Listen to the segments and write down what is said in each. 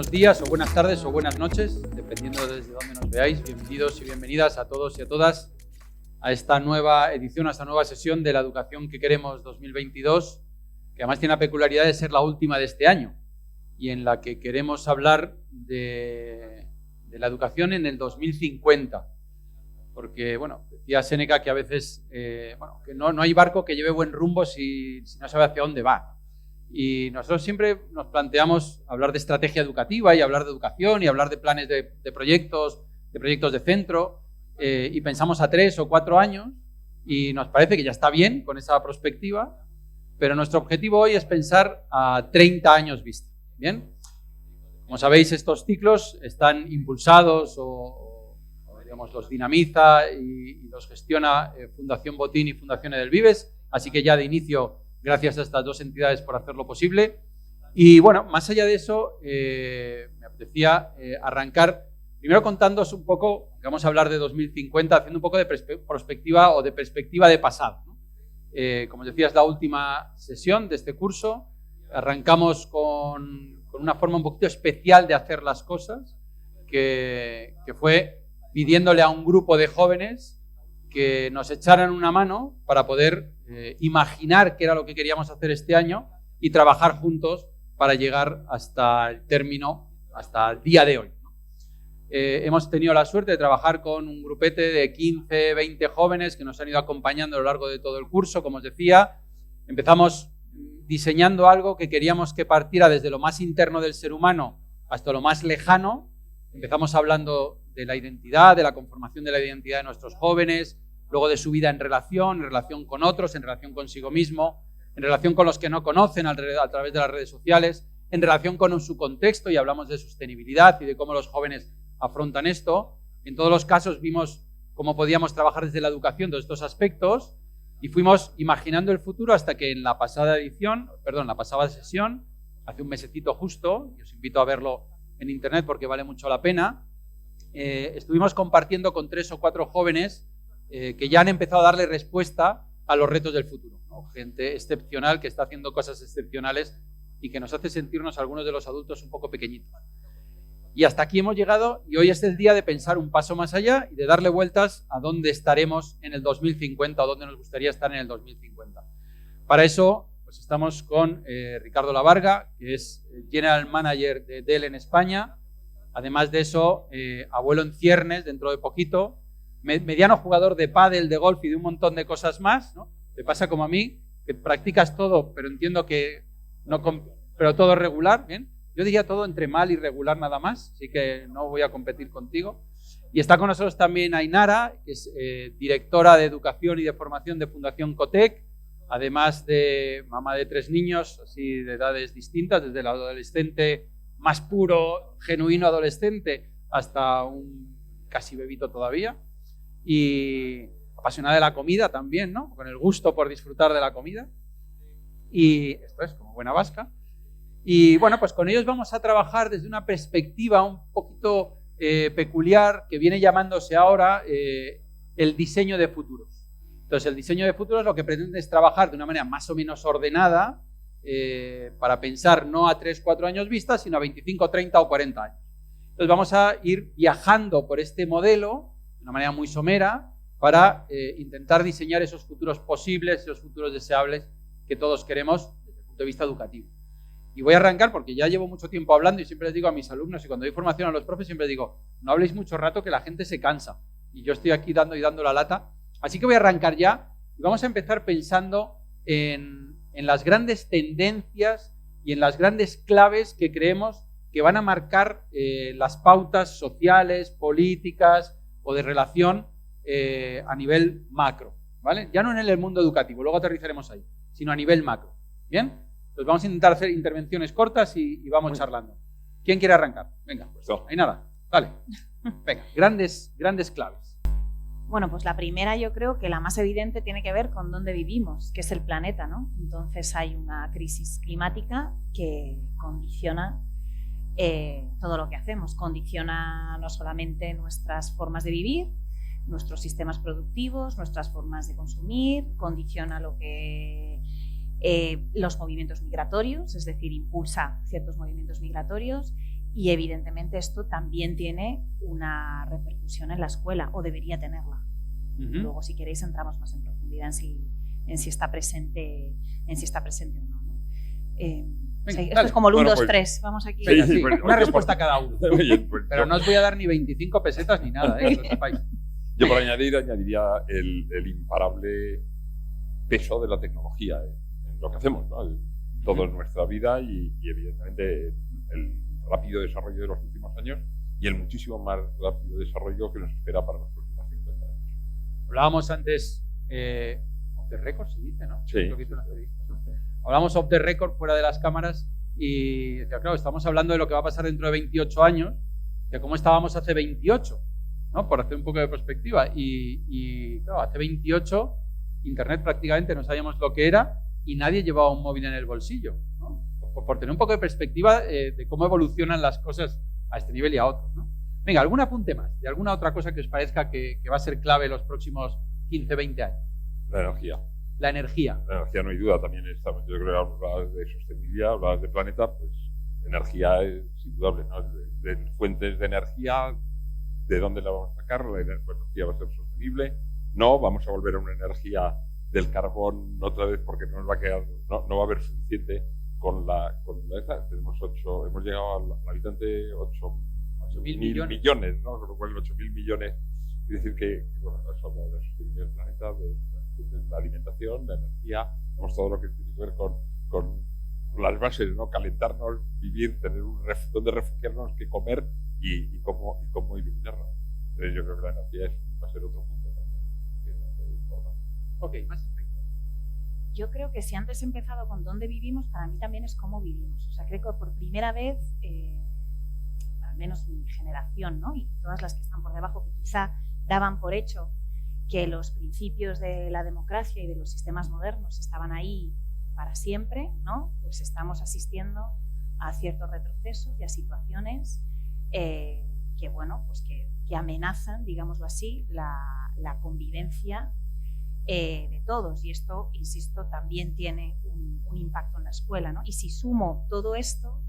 buenos días o buenas tardes o buenas noches, dependiendo desde dónde nos veáis. Bienvenidos y bienvenidas a todos y a todas a esta nueva edición, a esta nueva sesión de la Educación que Queremos 2022, que además tiene la peculiaridad de ser la última de este año y en la que queremos hablar de la educación en el 2050. Porque, bueno, decía Séneca que a veces que no hay barco que lleve buen rumbo si no sabe hacia dónde va. Y nosotros siempre nos planteamos hablar de estrategia educativa y hablar de educación y hablar de planes de proyectos de centro y pensamos a 3 o 4 años y nos parece que ya está bien con esa perspectiva, pero nuestro objetivo hoy es pensar a 30 años vista. ¿Bien? Como sabéis, estos ciclos están impulsados o digamos, los dinamiza y los gestiona Fundación Botín y Fundación Edelvives, así que ya de inicio gracias a estas dos entidades por hacerlo posible. Y bueno, más allá de eso, me apetecía arrancar primero contándoos un poco, vamos a hablar de 2050, haciendo un poco de perspectiva o de perspectiva de pasado, ¿no? Como os decía, es la última sesión de este curso. Arrancamos con una forma un poquito especial de hacer las cosas, que fue pidiéndole a un grupo de jóvenes que nos echaran una mano para poder imaginar qué era lo que queríamos hacer este año y trabajar juntos para llegar hasta el término, hasta el día de hoy, ¿no? Hemos tenido la suerte de trabajar con un grupete de 15, 20 jóvenes que nos han ido acompañando a lo largo de todo el curso. Como os decía, empezamos diseñando algo que queríamos que partiera desde lo más interno del ser humano hasta lo más lejano. Empezamos hablando de la identidad, de la conformación de la identidad de nuestros jóvenes, luego de su vida en relación con otros, en relación consigo mismo, en relación con los que no conocen a través de las redes sociales, en relación con su contexto, y hablamos de sostenibilidad y de cómo los jóvenes afrontan esto. En todos los casos vimos cómo podíamos trabajar desde la educación todos estos aspectos y fuimos imaginando el futuro hasta que en la pasada sesión, hace un mesecito justo, y os invito a verlo en internet porque vale mucho la pena, estuvimos compartiendo con 3 o 4 jóvenes que ya han empezado a darle respuesta a los retos del futuro, ¿no? Gente excepcional que está haciendo cosas excepcionales y que nos hace sentirnos algunos de los adultos un poco pequeñitos. Y hasta aquí hemos llegado y hoy es el día de pensar un paso más allá y de darle vueltas a dónde estaremos en el 2050 o dónde nos gustaría estar en el 2050. Para eso pues estamos con Ricardo Lavarga, que es General Manager de Dell en España. Además de eso, abuelo en ciernes dentro de poquito, mediano jugador de pádel, de golf y de un montón de cosas más, ¿no? Te pasa como a mí, que practicas todo, pero entiendo que no, pero todo regular, ¿bien? Yo diría todo entre mal y regular nada más, así que no voy a competir contigo. Y está con nosotros también Ainara, que es directora de Educación y de Formación de Fundación Cotec, además de mamá de 3 niños, así de edades distintas, desde el adolescente más puro, genuino adolescente, hasta un casi bebito todavía. Y apasionada de la comida también, ¿no? Con el gusto por disfrutar de la comida. Y esto es como buena vasca. Y bueno, pues con ellos vamos a trabajar desde una perspectiva un poquito peculiar que viene llamándose ahora el diseño de futuros. Entonces, el diseño de futuros lo que pretende es trabajar de una manera más o menos ordenada para pensar no a 3, 4 años vista, sino a 25, 30 o 40 años. Entonces vamos a ir viajando por este modelo de una manera muy somera para intentar diseñar esos futuros posibles, esos futuros deseables que todos queremos desde el punto de vista educativo. Y voy a arrancar porque ya llevo mucho tiempo hablando y siempre les digo a mis alumnos y cuando doy formación a los profes siempre les digo, no habléis mucho rato que la gente se cansa y yo estoy aquí dando la lata. Así que voy a arrancar ya y vamos a empezar pensando en las grandes tendencias y en las grandes claves que creemos que van a marcar las pautas sociales, políticas o de relación a nivel macro, ¿vale? Ya no en el mundo educativo, luego aterrizaremos ahí, sino a nivel macro. ¿Bien? Pues vamos a intentar hacer intervenciones cortas y vamos charlando. ¿Quién quiere arrancar? Venga, pues hay nada. Dale. Venga, grandes claves. Bueno, pues la primera yo creo que la más evidente tiene que ver con dónde vivimos, que es el planeta, ¿no? Entonces hay una crisis climática que condiciona todo lo que hacemos, condiciona no solamente nuestras formas de vivir, nuestros sistemas productivos, nuestras formas de consumir, condiciona lo que los movimientos migratorios, es decir, impulsa ciertos movimientos migratorios Y evidentemente esto también tiene una repercusión en la escuela, o debería tenerla. Luego, si queréis, entramos más en profundidad en si está presente o no. Esto es como el 1, 2, 3. Vamos aquí. Sí, una respuesta a cada uno. Pero no os voy a dar ni 25 pesetas ni nada, que lo sepáis. Yo, por añadiría el imparable peso de la tecnología en lo que hacemos, ¿no? Toda nuestra vida y evidentemente el rápido desarrollo de los últimos años y el muchísimo más rápido desarrollo que nos espera para los próximos 50 años. Hablábamos antes off the record, se dice, ¿no? Sí. Lo que dicen las periodistas, ¿no? Hablábamos off the record, fuera de las cámaras, y decía, claro, estamos hablando de lo que va a pasar dentro de 28 años, de cómo estábamos hace 28, ¿no? Por hacer un poco de perspectiva. Y claro, hace 28 Internet prácticamente no sabíamos lo que era y nadie llevaba un móvil en el bolsillo, ¿no? Por tener un poco de perspectiva de cómo evolucionan las cosas a este nivel y a otros, ¿no? Venga, ¿algún apunte más? ¿De alguna otra cosa que os parezca que va a ser clave los próximos 15, 20 años? La energía. La energía. La energía no hay duda, también estamos. Yo creo que hablabas de sostenibilidad, hablabas de planeta, pues energía es indudable, ¿no? De fuentes de energía, ¿de dónde la vamos a sacar? La energía va a ser sostenible. No, vamos a volver a una energía del carbón otra vez porque no nos va a quedar, no va a haber suficiente con la esta. Tenemos hemos llegado al habitante 8.000 millones, ¿no? Con lo cual 8.000 millones quiere decir que bueno, eso habla de la sostenibilidad del planeta, de la alimentación, la energía, tenemos todo lo que tiene que ver con las bases, ¿no? Calentarnos, vivir, tener donde refugiarnos, qué comer y cómo iluminarnos. Entonces yo creo que la energía va a ser otro punto también que es importante. Ok, más aspectos. Yo creo que si antes he empezado con dónde vivimos, para mí también es cómo vivimos. O sea, creo que por primera vez, al menos mi generación, ¿no? Y todas las que están por debajo, que quizá daban por hecho que los principios de la democracia y de los sistemas modernos estaban ahí para siempre, ¿no? Pues estamos asistiendo a ciertos retrocesos y a situaciones que, bueno, pues que amenazan, digámoslo así, la convivencia de todos. Y esto, insisto, también tiene un impacto en la escuela, ¿no? Y si sumo todo esto,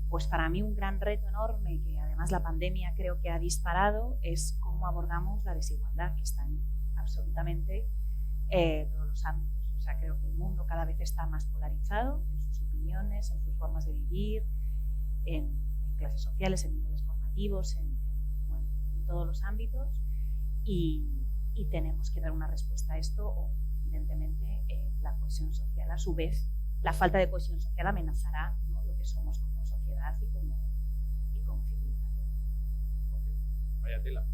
pues para mí un gran reto enorme, que además la pandemia creo que ha disparado, es cómo abordamos la desigualdad, que está en absolutamente todos los ámbitos. O sea, creo que el mundo cada vez está más polarizado en sus opiniones, en sus formas de vivir, en clases sociales, en niveles formativos, en todos los ámbitos, y tenemos que dar una respuesta a esto, o evidentemente la cohesión social, a su vez, la falta de cohesión social amenazará, ¿no?, lo que somos como sociedad y como civilización. Vaya tela.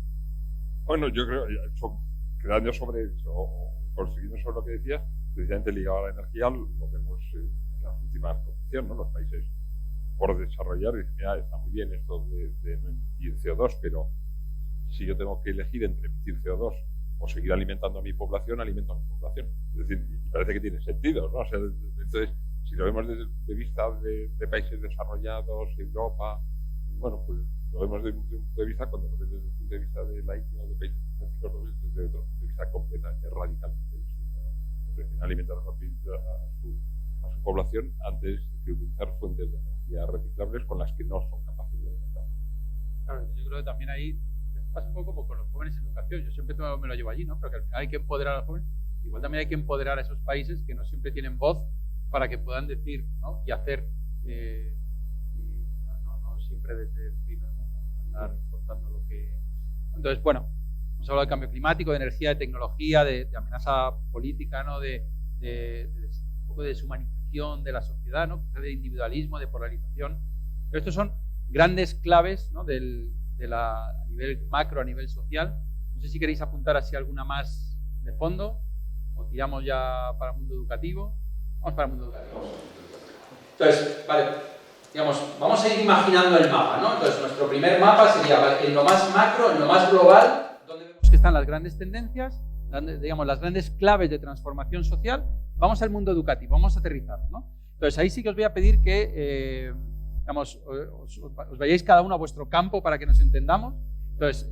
Bueno, yo creo, quedando consiguiendo sobre lo que decías, precisamente ligado a la energía, lo vemos en las últimas competiciones, ¿no? Los países por desarrollar, y mira, está muy bien esto de no emitir CO2, pero si yo tengo que elegir entre emitir CO2 o seguir alimentando a mi población, alimento a mi población. Es decir, y parece que tiene sentido, ¿no? O sea, entonces, si lo vemos desde el punto de vista de países desarrollados, Europa, bueno, pues lo vemos desde un punto de vista, cuando lo ves desde el punto de vista de la India o de países asiáticos, lo ves desde otro punto de vista completamente, radicalmente distinto, ¿no? Prefieren alimentar a su población antes que utilizar fuentes de energía reciclables con las que no son capaces de alimentar. Claro, yo creo que también ahí pasa un poco como con los jóvenes en educación. Yo siempre me lo llevo allí, ¿no? Pero que al final hay que empoderar a los jóvenes. Igual también hay que empoderar a esos países que no siempre tienen voz para que puedan decir, ¿no?, y hacer, no siempre desde el primer mundo, andar contando lo que... Entonces, bueno, hemos hablado de cambio climático, de energía, de tecnología, de amenaza política, ¿no?, de un poco de deshumanización de la sociedad, ¿no?, quizá de individualismo, de polarización. Pero estos son grandes claves, ¿no?, a nivel macro, a nivel social. No sé si queréis apuntar así alguna más de fondo o tiramos ya para el mundo educativo. Vamos para el mundo educativo. Entonces, vale, digamos, vamos a ir imaginando el mapa, ¿no? Entonces, nuestro primer mapa sería, ¿vale?, en lo más macro, en lo más global, donde vemos que están las grandes tendencias, digamos, las grandes claves de transformación social. Vamos al mundo educativo, vamos a aterrizar, ¿no? Entonces, ahí sí que os voy a pedir que digamos, os vayáis cada uno a vuestro campo para que nos entendamos. Entonces,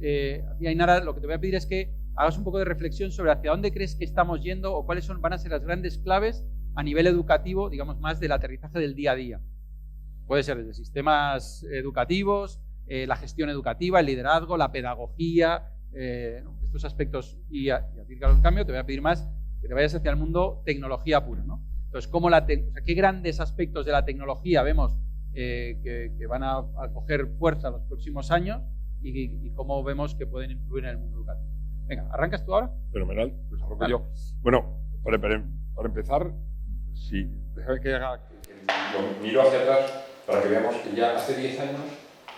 Ainara, lo que te voy a pedir es que hagas un poco de reflexión sobre hacia dónde crees que estamos yendo o cuáles van a ser las grandes claves a nivel educativo, digamos, más del aterrizaje del día a día. puede ser desde sistemas educativos, la gestión educativa, el liderazgo, la pedagogía, estos aspectos. Y a ti, Carlos, en cambio, te voy a pedir más que te vayas hacia el mundo tecnología pura, ¿no? Entonces, ¿qué grandes aspectos de la tecnología vemos que van a coger fuerza los próximos años y cómo vemos que pueden influir en el mundo educativo? Venga, ¿arrancas tú ahora? Fenomenal, pues arranco yo. Bueno, para empezar, sí, déjame que lo miro hacia atrás para que veamos que ya hace 10 años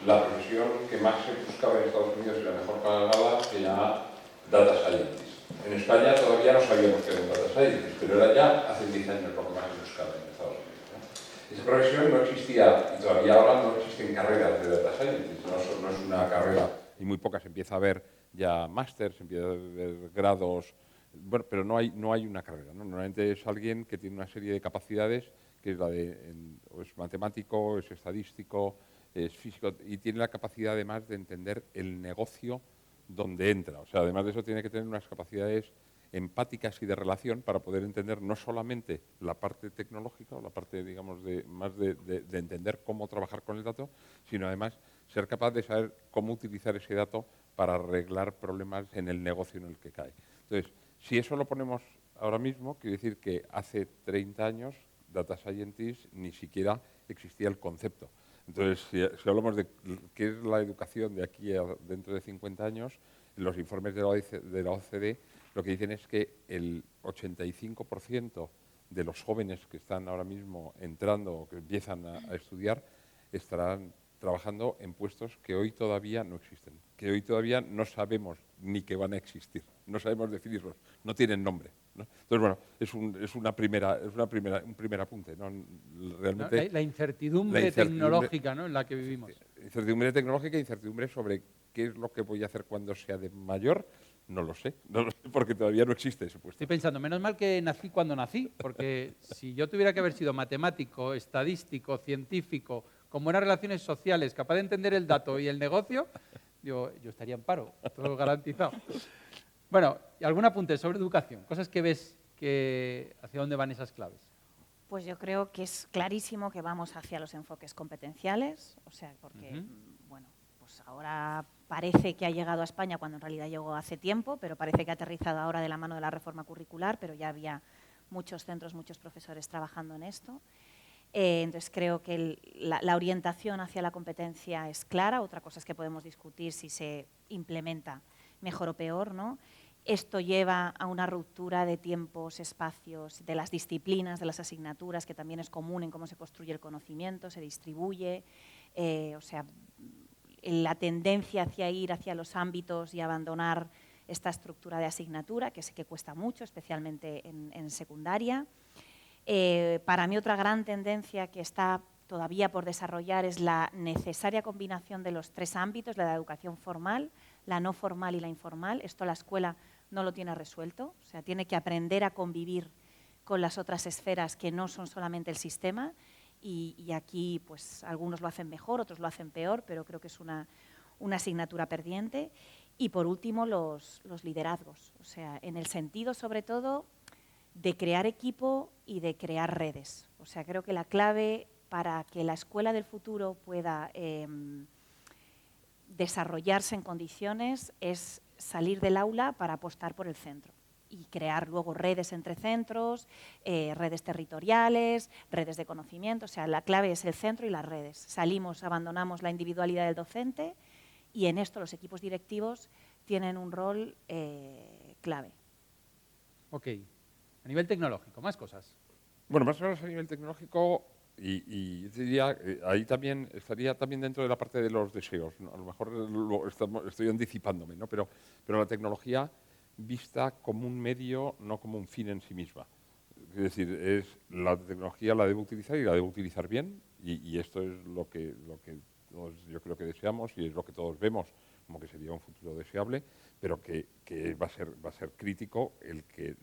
la profesión que más se buscaba en Estados Unidos y la mejor pagada era Data Scientist. En España todavía no sabíamos que era un Data Scientist, pero era ya hace 10 años lo que más se buscaba en Estados Unidos, ¿no? Esa profesión no existía y todavía ahora no existen carreras de Data Scientist, no es una carrera. Y muy pocas, empieza a haber ya másters, empieza a haber grados, bueno, pero no hay una carrera, ¿no? Normalmente es alguien que tiene una serie de capacidades, que es o es matemático, es estadístico, es físico, y tiene la capacidad además de entender el negocio donde entra. O sea, además de eso tiene que tener unas capacidades empáticas y de relación para poder entender no solamente la parte tecnológica o la parte, digamos, de entender cómo trabajar con el dato, sino además ser capaz de saber cómo utilizar ese dato para arreglar problemas en el negocio en el que cae. Entonces, si eso lo ponemos ahora mismo, quiere decir que hace 30 años Data Scientist ni siquiera existía el concepto. Entonces, si hablamos de qué es la educación de aquí a dentro de 50 años, los informes de la OCDE lo que dicen es que el 85% de los jóvenes que están ahora mismo entrando o que empiezan a estudiar estarán trabajando en puestos que hoy todavía no existen, que hoy todavía no sabemos ni que van a existir, no sabemos definirlos, no tienen nombre, ¿no? Entonces, bueno, es un primer apunte, ¿no? Realmente, la incertidumbre tecnológica, ¿no?, en la que vivimos. Incertidumbre tecnológica, incertidumbre sobre qué es lo que voy a hacer cuando sea de mayor. No lo sé, porque todavía no existe ese puesto. Estoy pensando, menos mal que nací cuando nací, porque si yo tuviera que haber sido matemático, estadístico, científico, con buenas relaciones sociales, capaz de entender el dato y el negocio, yo estaría en paro, todo garantizado. Bueno, ¿algún apunte sobre educación? Cosas que ves hacia dónde van esas claves. Pues yo creo que es clarísimo que vamos hacia los enfoques competenciales, o sea, porque, bueno, pues ahora parece que ha llegado a España cuando en realidad llegó hace tiempo, pero parece que ha aterrizado ahora de la mano de la reforma curricular, pero ya había muchos centros, muchos profesores trabajando en esto. Entonces creo que la orientación hacia la competencia es clara. Otra cosa es que podemos discutir si se implementa mejor o peor, ¿no? Esto lleva a una ruptura de tiempos, espacios, de las disciplinas, de las asignaturas, que también es común en cómo se construye el conocimiento, se distribuye, o sea, la tendencia hacia ir hacia los ámbitos y abandonar esta estructura de asignatura, que sé que cuesta mucho, especialmente en secundaria. Para mí otra gran tendencia que está todavía por desarrollar es la necesaria combinación de los tres ámbitos, la educación formal, la no formal y la informal. Esto la escuela no lo tiene resuelto, o sea, tiene que aprender a convivir con las otras esferas que no son solamente el sistema. Y aquí pues algunos lo hacen mejor, otros lo hacen peor, pero creo que es una asignatura pendiente. Y por último, los liderazgos, o sea, en el sentido sobre todo de crear equipo y de crear redes. O sea, creo que la clave para que la escuela del futuro pueda desarrollarse en condiciones es salir del aula para apostar por el centro y crear luego redes entre centros, redes territoriales, redes de conocimiento. O sea, la clave es el centro y las redes. Abandonamos la individualidad del docente y en esto los equipos directivos tienen un rol clave. Ok. A nivel tecnológico, más cosas. Bueno, más cosas a nivel tecnológico y diría, ahí también estaría también dentro de la parte de los deseos, ¿no? A lo mejor estoy anticipándome, ¿no? Pero la tecnología vista como un medio, no como un fin en sí misma. Es decir, la tecnología la debo utilizar y la debo utilizar bien, y esto es lo que todos yo creo que deseamos y es lo que todos vemos como que sería un futuro deseable, pero que va a ser crítico el que,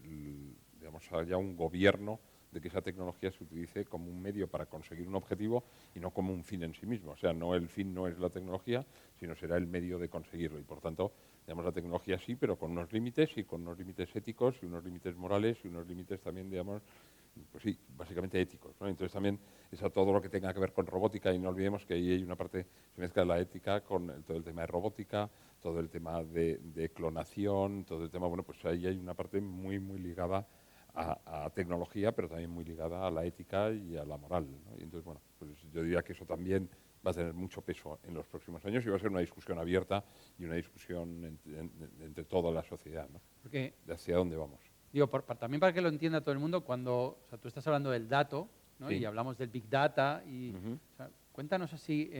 digamos, haya un gobierno de que esa tecnología se utilice como un medio para conseguir un objetivo y no como un fin en sí mismo. O sea, no, el fin no es la tecnología, sino será el medio de conseguirlo. Y por tanto, digamos, la tecnología sí, pero con unos límites y con unos límites éticos y unos límites morales y unos límites también, digamos, pues sí, básicamente éticos, ¿no? Entonces también es a todo lo que tenga que ver con robótica, y no olvidemos que ahí hay una parte, se mezcla la ética con todo el tema de robótica, todo el tema de clonación, todo el tema, bueno, pues ahí hay una parte muy, muy ligada a tecnología, pero también muy ligada a la ética y a la moral, ¿no? Y entonces, bueno, pues yo diría que eso también va a tener mucho peso en los próximos años y va a ser una discusión abierta y una discusión entre toda la sociedad, ¿no? Porque, de hacia dónde vamos. digo, también para que lo entienda todo el mundo, cuando, o sea, tú estás hablando del dato, ¿no? Sí. Y hablamos del Big Data, y Ujú. o sea, cuéntanos así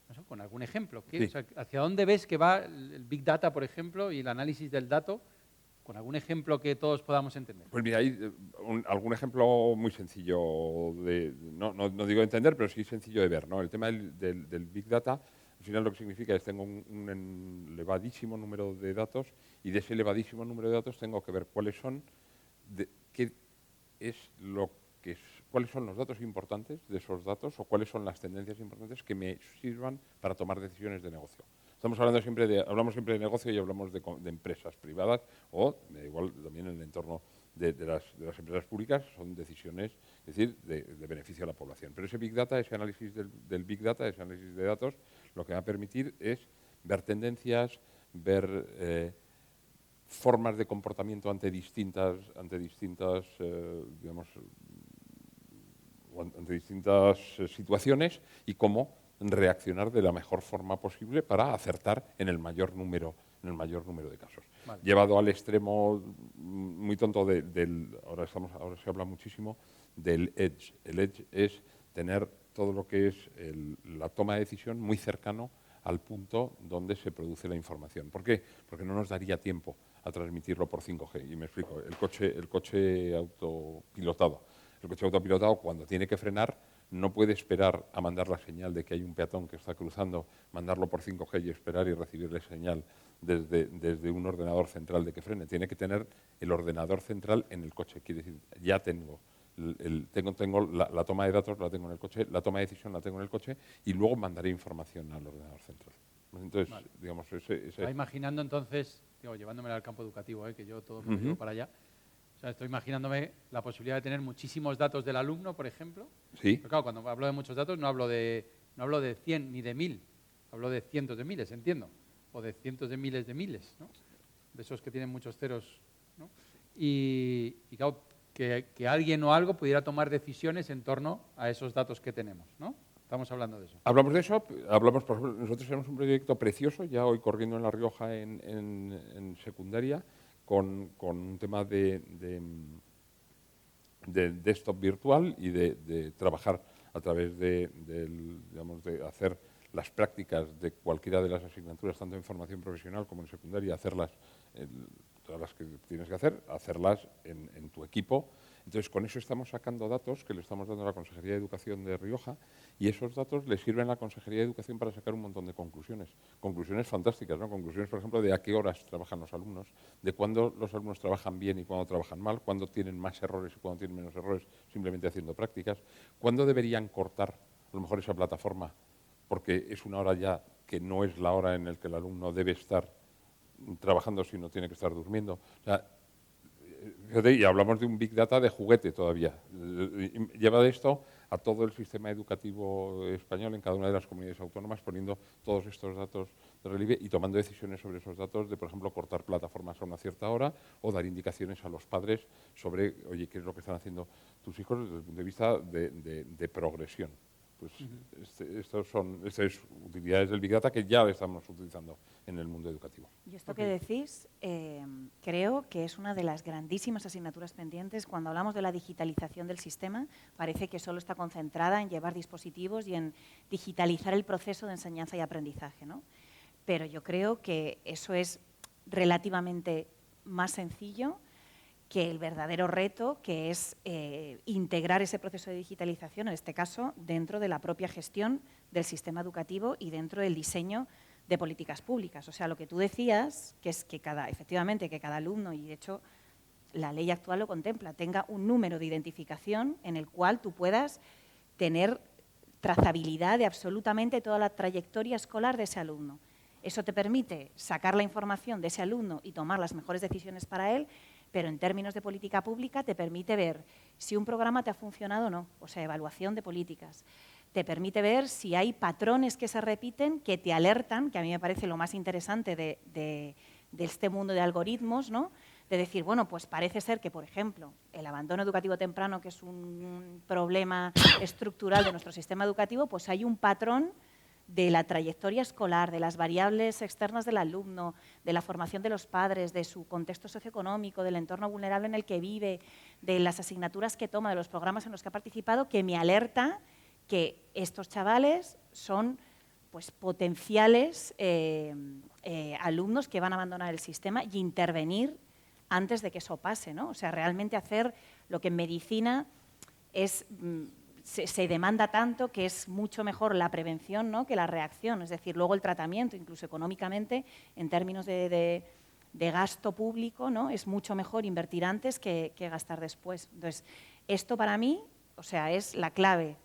no sé, con algún ejemplo. Sí. O sea, ¿hacia dónde ves que va el Big Data, por ejemplo, y el análisis del dato? Con algún ejemplo que todos podamos entender. Pues mira, hay algún ejemplo muy sencillo, no digo de entender, pero sí sencillo de ver, ¿no? El tema del Big Data, al final lo que significa es que tengo un elevadísimo número de datos, y de ese elevadísimo número de datos tengo que ver cuáles son, cuáles son los datos importantes de esos datos, o cuáles son las tendencias importantes que me sirvan para tomar decisiones de negocio. Hablamos siempre de negocio y hablamos de empresas privadas, o igual también en el entorno de las empresas públicas, son decisiones, es decir, de beneficio a la población. Pero ese Big Data, ese análisis del Big Data, ese análisis de datos, lo que va a permitir es ver tendencias, ver formas de comportamiento ante distintas situaciones, y cómo reaccionar de la mejor forma posible para acertar en el mayor número de casos. Vale. Llevado al extremo muy tonto ahora se habla muchísimo del edge. El edge es tener todo lo que es la toma de decisión muy cercano al punto donde se produce la información. ¿Por qué? Porque no nos daría tiempo a transmitirlo por 5G. Y me explico. El coche autopilotado. El coche autopilotado, cuando tiene que frenar, no puede esperar a mandar la señal de que hay un peatón que está cruzando, mandarlo por 5G y esperar y recibirle señal desde un ordenador central de que frene. Tiene que tener el ordenador central en el coche. Quiere decir, ya tengo la toma de datos, la tengo en el coche, la toma de decisión la tengo en el coche, y luego mandaré información al ordenador central. Entonces, vale. digamos, Estaba imaginando entonces, llevándome al campo educativo, que yo todo me llevo para allá. O sea, estoy imaginándome la posibilidad de tener muchísimos datos del alumno, por ejemplo. Sí. Pero claro, cuando hablo de muchos datos no hablo de 100 ni de 1000, hablo de cientos de miles, entiendo. O de cientos de miles, ¿no? De esos que tienen muchos ceros, ¿no? Y claro, que alguien o algo pudiera tomar decisiones en torno a esos datos que tenemos, ¿no? Estamos hablando de eso. Hablamos de eso, por ejemplo, nosotros tenemos un proyecto precioso, ya hoy corriendo en La Rioja en secundaria, con un tema de desktop virtual y de trabajar a través de hacer las prácticas de cualquiera de las asignaturas, tanto en formación profesional como en secundaria, hacerlas, todas las que tienes que hacerlas en tu equipo. Entonces, con eso estamos sacando datos que le estamos dando a la Consejería de Educación de Rioja, y esos datos le sirven a la Consejería de Educación para sacar un montón de conclusiones. Conclusiones fantásticas, ¿no? Conclusiones, por ejemplo, de a qué horas trabajan los alumnos, de cuándo los alumnos trabajan bien y cuándo trabajan mal, cuándo tienen más errores y cuándo tienen menos errores simplemente haciendo prácticas, cuándo deberían cortar a lo mejor esa plataforma, porque es una hora ya que no es la hora en la que el alumno debe estar trabajando, sino tiene que estar durmiendo. O sea, fíjate, y hablamos de un Big Data de juguete todavía. Lleva de esto a todo el sistema educativo español en cada una de las comunidades autónomas, poniendo todos estos datos de relieve y tomando decisiones sobre esos datos de, por ejemplo, cortar plataformas a una cierta hora, o dar indicaciones a los padres sobre, oye, qué es lo que están haciendo tus hijos desde el punto de vista de progresión. Pues estas es utilidades del Big Data que ya estamos utilizando en el mundo educativo. Y esto que decís, creo que es una de las grandísimas asignaturas pendientes. Cuando hablamos de la digitalización del sistema, parece que solo está concentrada en llevar dispositivos y en digitalizar el proceso de enseñanza y aprendizaje, ¿no? Pero yo creo que eso es relativamente más sencillo que el verdadero reto, que es integrar ese proceso de digitalización, en este caso, dentro de la propia gestión del sistema educativo y dentro del diseño de políticas públicas. O sea, lo que tú decías, que es que efectivamente, que cada alumno, y de hecho la ley actual lo contempla, tenga un número de identificación en el cual tú puedas tener trazabilidad de absolutamente toda la trayectoria escolar de ese alumno. Eso te permite sacar la información de ese alumno y tomar las mejores decisiones para él, pero en términos de política pública te permite ver si un programa te ha funcionado o no, o sea, evaluación de políticas. Te permite ver si hay patrones que se repiten, que te alertan, que a mí me parece lo más interesante de este mundo de algoritmos, ¿no? De decir, bueno, pues parece ser que, por ejemplo, el abandono educativo temprano, que es un problema estructural de nuestro sistema educativo, pues hay un patrón de la trayectoria escolar, de las variables externas del alumno, de la formación de los padres, de su contexto socioeconómico, del entorno vulnerable en el que vive, de las asignaturas que toma, de los programas en los que ha participado, que me alerta que estos chavales son pues, potenciales alumnos que van a abandonar el sistema y intervenir antes de que eso pase, ¿no? O sea, realmente hacer lo que en medicina es, se demanda tanto, que es mucho mejor la prevención, ¿no?, que la reacción. Es decir, luego el tratamiento, incluso económicamente, en términos de gasto público, ¿no?, es mucho mejor invertir antes que gastar después. Entonces, esto para mí, o sea, es la clave.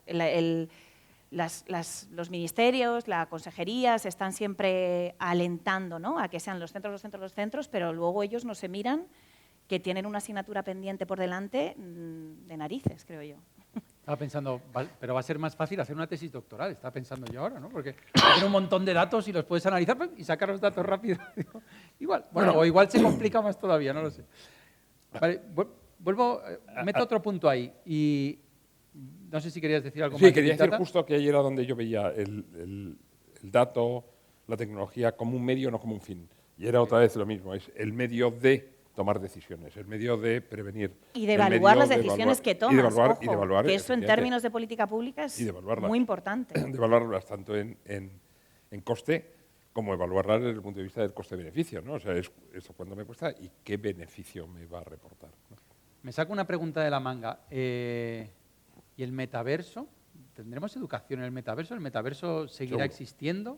Los ministerios, la consejería se están siempre alentando, ¿no?, a que sean los centros, pero luego ellos no se miran que tienen una asignatura pendiente por delante de narices, creo yo. Estaba pensando, pero va a ser más fácil hacer una tesis doctoral, estaba pensando yo ahora, ¿no? Porque tiene un montón de datos y los puedes analizar y sacar los datos rápido. Igual, bueno, o igual se complica más todavía, no lo sé. Vale, vuelvo, meto otro punto ahí y no sé si querías decir algo más. Sí, quería decir justo que ahí era donde yo veía el dato, la tecnología como un medio, no como un fin. Y era otra vez lo mismo, es el medio de tomar decisiones, el medio de prevenir. Y de evaluar las decisiones que tomas, y de evaluar, que eso en términos de política pública es muy importante. De evaluarlas tanto en coste como evaluarlas desde el punto de vista del coste-beneficio, ¿no? O sea, esto cuánto me cuesta y qué beneficio me va a reportar, ¿no? Me saco una pregunta de la manga. ¿Y el metaverso? ¿Tendremos educación en el metaverso? ¿El metaverso seguirá existiendo?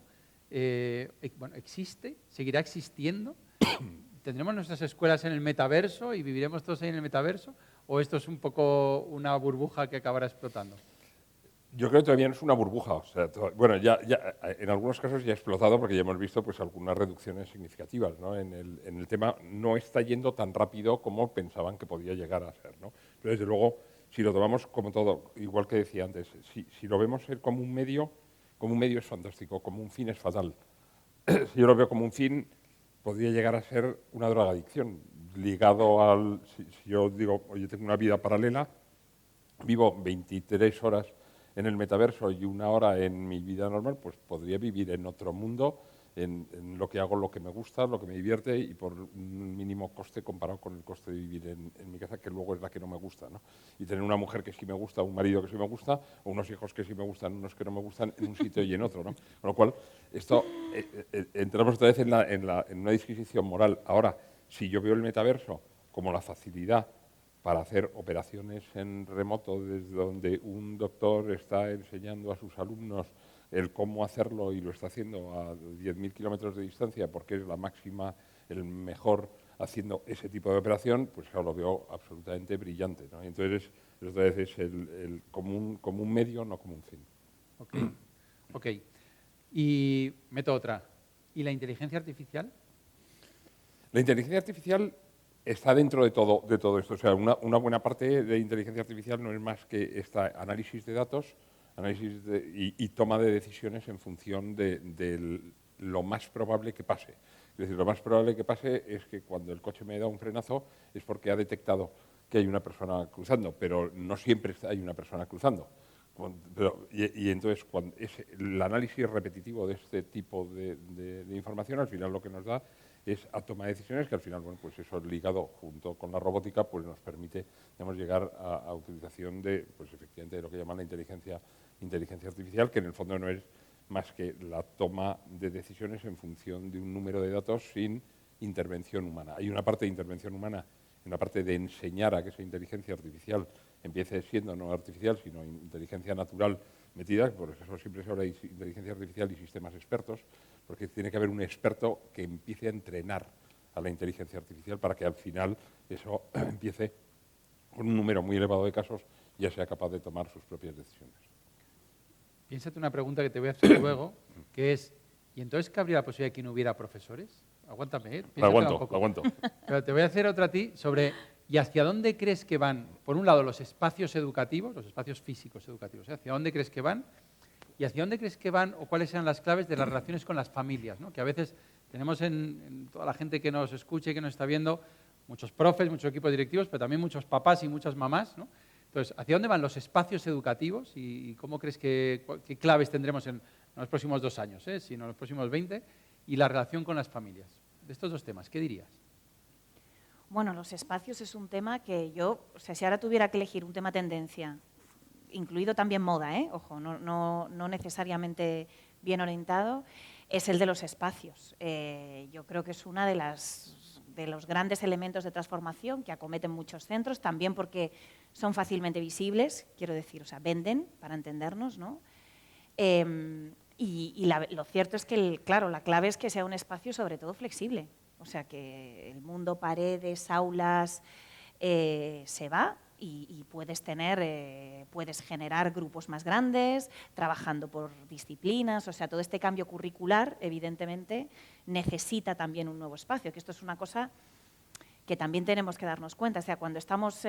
Bueno, ¿existe? ¿Seguirá existiendo? ¿Tendremos nuestras escuelas en el metaverso y viviremos todos ahí en el metaverso? ¿O esto es un poco una burbuja que acabará explotando? Yo creo que todavía no es una burbuja. O sea, bueno, ya en algunos casos ya ha explotado porque ya hemos visto pues, algunas reducciones significativas, ¿no? En el tema no está yendo tan rápido como pensaban que podía llegar a ser, ¿no? Pero desde luego, si lo tomamos como todo, igual que decía antes, si lo vemos como un medio es fantástico, como un fin es fatal. Si yo lo veo como un fin, podría llegar a ser una drogadicción, ligado al... Si yo digo, oye, tengo una vida paralela, vivo 23 horas en el metaverso y 1 hora en mi vida normal, pues podría vivir en otro mundo, en lo que hago, lo que me gusta, lo que me divierte y por un mínimo coste comparado con el coste de vivir en mi casa, que luego es la que no me gusta, ¿no? Y tener una mujer que sí me gusta, un marido que sí me gusta, o unos hijos que sí me gustan, unos que no me gustan, en un sitio y en otro, ¿no? Con lo cual, esto, entramos otra vez en una disquisición moral. Ahora, si yo veo el metaverso como la facilidad para hacer operaciones en remoto desde donde un doctor está enseñando a sus alumnos el cómo hacerlo y lo está haciendo a 10.000 kilómetros de distancia porque es la máxima, el mejor haciendo ese tipo de operación, pues claro, lo veo absolutamente brillante, ¿no? Y entonces, otra vez es como un medio, no como un fin. Ok. Y meto otra. ¿Y la inteligencia artificial? La inteligencia artificial está dentro de todo esto. O sea, una buena parte de inteligencia artificial no es más que análisis de datos, y toma de decisiones en función de lo más probable que pase. Es decir, lo más probable que pase es que cuando el coche me da un frenazo es porque ha detectado que hay una persona cruzando, pero no siempre hay una persona cruzando. Y entonces, el análisis repetitivo de este tipo de información, al final lo que nos da es a toma de decisiones que al final, bueno, pues eso ligado junto con la robótica, pues nos permite, digamos, llegar a utilización de, pues efectivamente, de lo que llaman la inteligencia artificial, que en el fondo no es más que la toma de decisiones en función de un número de datos sin intervención humana. Hay una parte de intervención humana, una parte de enseñar a que esa inteligencia artificial empiece siendo no artificial, sino inteligencia natural metida, por eso siempre se habla de inteligencia artificial y sistemas expertos, porque tiene que haber un experto que empiece a entrenar a la inteligencia artificial para que al final eso empiece con un número muy elevado de casos ya sea capaz de tomar sus propias decisiones. Piénsate una pregunta que te voy a hacer luego, que es, ¿y entonces qué habría la posibilidad de que no hubiera profesores? Aguántame, Lo piénsatela un aguanto, poco. lo aguanto. Pero te voy a hacer otra a ti sobre, ¿y hacia dónde crees que van, por un lado, los espacios educativos, los espacios físicos educativos, hacia dónde crees que van? ¿Y hacia dónde crees que van o cuáles sean las claves de las relaciones con las familias, ¿no? Que a veces tenemos en toda la gente que nos escucha y que nos está viendo muchos profes, muchos equipos directivos, pero también muchos papás y muchas mamás, ¿no? Entonces, ¿hacia dónde van los espacios educativos y cómo crees qué claves tendremos en los próximos 2 años, sino en los próximos 20, y la relación con las familias? De estos 2 temas, ¿qué dirías? Bueno, los espacios es un tema que yo, o sea, si ahora tuviera que elegir un tema tendencia, incluido también moda, ojo, no necesariamente bien orientado, es el de los espacios. Yo creo que es una de los grandes elementos de transformación que acometen muchos centros, también porque son fácilmente visibles, quiero decir, o sea, venden, para entendernos, ¿no? Lo cierto es que, claro, la clave es que sea un espacio sobre todo flexible, o sea, que el mundo paredes, aulas, se va y puedes generar grupos más grandes, trabajando por disciplinas, o sea, todo este cambio curricular, evidentemente, necesita también un nuevo espacio, que esto es una cosa que también tenemos que darnos cuenta, o sea, cuando estamos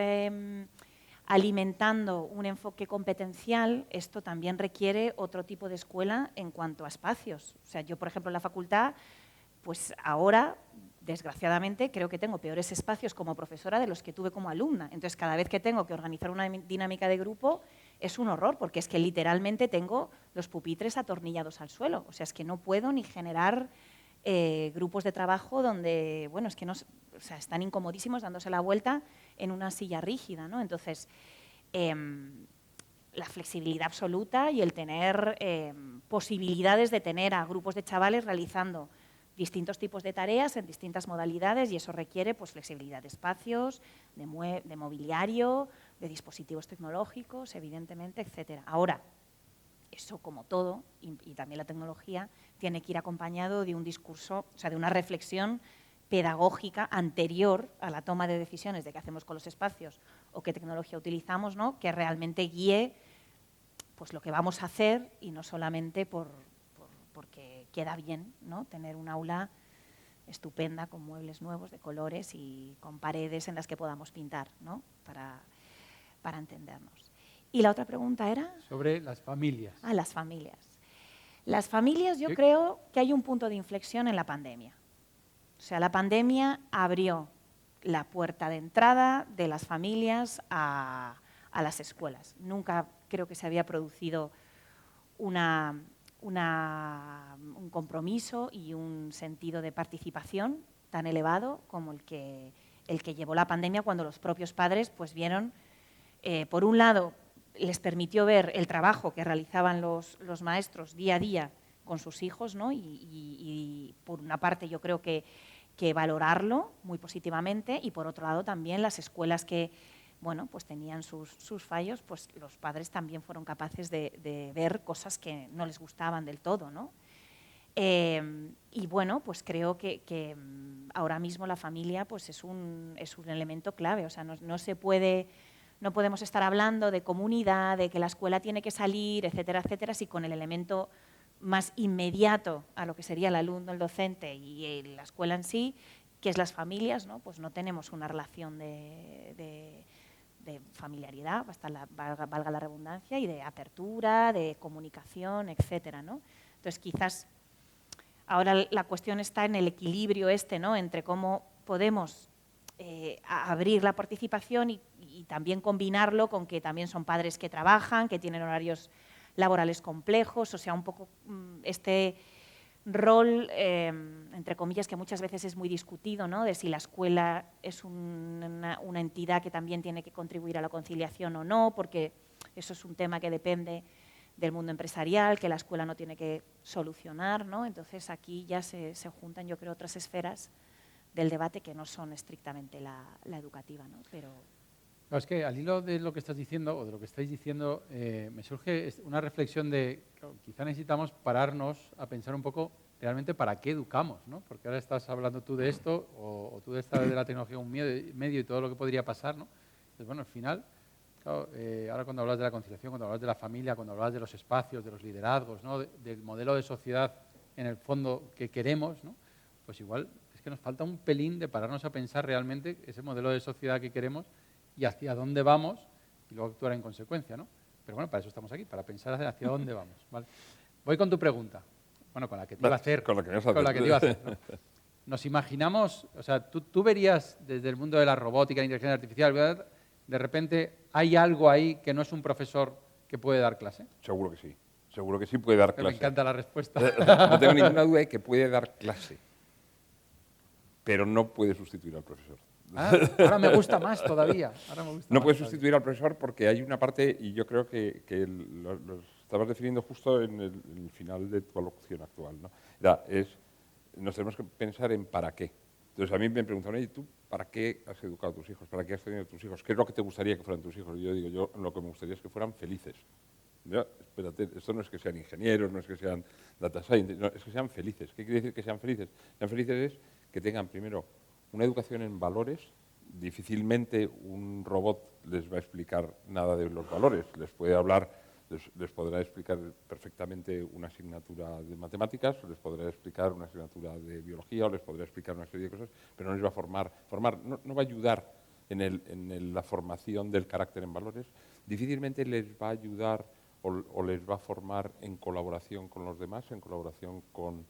alimentando un enfoque competencial, esto también requiere otro tipo de escuela en cuanto a espacios. O sea, yo, por ejemplo, en la facultad, pues ahora, desgraciadamente, creo que tengo peores espacios como profesora de los que tuve como alumna. Entonces, cada vez que tengo que organizar una dinámica de grupo, es un horror, porque es que literalmente tengo los pupitres atornillados al suelo. O sea, es que no puedo ni generar grupos de trabajo donde, bueno, es que no, o sea, están incomodísimos dándose la vuelta en una silla rígida, ¿no? Entonces, la flexibilidad absoluta y el tener posibilidades de tener a grupos de chavales realizando distintos tipos de tareas en distintas modalidades, y eso requiere pues, flexibilidad de espacios, de mobiliario, de dispositivos tecnológicos, evidentemente, etcétera. Ahora, eso como todo, y también la tecnología, tiene que ir acompañado de un discurso, o sea, de una reflexión pedagógica anterior a la toma de decisiones de qué hacemos con los espacios o qué tecnología utilizamos, ¿no? Que realmente guíe pues, lo que vamos a hacer, y no solamente porque queda bien, ¿no? Tener un aula estupenda con muebles nuevos de colores y con paredes en las que podamos pintar, ¿no? Para entendernos. Y la otra pregunta era... Sobre las familias. Las familias. Las familias, yo creo que hay un punto de inflexión en la pandemia. O sea, la pandemia abrió la puerta de entrada de las familias a las escuelas. Nunca creo que se había producido un compromiso y un sentido de participación tan elevado como el que llevó la pandemia, cuando los propios padres pues, vieron, por un lado, les permitió ver el trabajo que realizaban los maestros día a día con sus hijos, ¿no? y por una parte yo creo que valorarlo muy positivamente, y por otro lado también las escuelas que bueno, pues tenían sus fallos, pues los padres también fueron capaces de ver cosas que no les gustaban del todo, ¿no? Y bueno, pues creo que ahora mismo la familia pues es un elemento clave, o sea, no podemos estar hablando de comunidad, de que la escuela tiene que salir, etcétera, etcétera, si con el elemento más inmediato a lo que sería el alumno, el docente y la escuela en sí, que es las familias, ¿no? Pues no tenemos una relación de familiaridad, valga la redundancia, y de apertura, de comunicación, etcétera, ¿no? Entonces, quizás ahora la cuestión está en el equilibrio ¿no? Entre cómo podemos abrir la participación y también combinarlo con que también son padres que trabajan, que tienen horarios laborales complejos, o sea, un poco este rol, entre comillas, que muchas veces es muy discutido, ¿no? De si la escuela es una entidad que también tiene que contribuir a la conciliación o no, porque eso es un tema que depende del mundo empresarial, que la escuela no tiene que solucionar, ¿no? Entonces aquí ya se juntan, yo creo, otras esferas del debate que no son estrictamente la educativa, ¿no? Pero... No, es que al hilo de lo que estás diciendo, o de lo que estáis diciendo, me surge una reflexión de, claro, quizá necesitamos pararnos a pensar un poco realmente para qué educamos, ¿no? Porque ahora estás hablando tú de esto, o tú de la tecnología un medio y todo lo que podría pasar, ¿no? Entonces, bueno, al final, claro, ahora cuando hablas de la conciliación, cuando hablas de la familia, cuando hablas de los espacios, de los liderazgos, ¿no? Del modelo de sociedad en el fondo que queremos, ¿no? Pues igual que nos falta un pelín de pararnos a pensar realmente ese modelo de sociedad que queremos y hacia dónde vamos y luego actuar en consecuencia, ¿no? Pero bueno, para eso estamos aquí, para pensar hacia dónde vamos, ¿vale? Voy con tu pregunta. Bueno, con la que te iba a hacer. Con la que me vas a hacer. Con la que te iba a hacer, ¿no? Nos imaginamos, o sea, tú verías desde el mundo de la robótica, la inteligencia artificial, ¿verdad? De repente hay algo ahí que no es un profesor que puede dar clase. Seguro que sí. Seguro que sí puede dar clase. Me encanta la respuesta. No tengo ninguna duda de que puede dar clase, pero no puede sustituir al profesor. Ahora me gusta más todavía. No puede sustituir al profesor porque hay una parte, y yo creo que lo estabas definiendo justo en el final de tu alocución actual, ¿no? Nos tenemos que pensar en para qué. Entonces a mí me preguntan, oye, ¿tú para qué has educado a tus hijos? ¿Para qué has tenido a tus hijos? ¿Qué es lo que te gustaría que fueran tus hijos? Y yo digo, yo lo que me gustaría es que fueran felices. Ya, espérate, esto no es que sean ingenieros, no es que sean data scientists, no, es que sean felices. ¿Qué quiere decir que sean felices? Sean felices es que tengan primero una educación en valores. Difícilmente un robot les va a explicar nada de los valores. Les puede hablar, les podrá explicar perfectamente una asignatura de matemáticas, les podrá explicar una asignatura de biología o les podrá explicar una serie de cosas, pero no les va a formar no va a ayudar en la formación del carácter en valores. Difícilmente les va a ayudar o les va a formar en colaboración con los demás, en colaboración con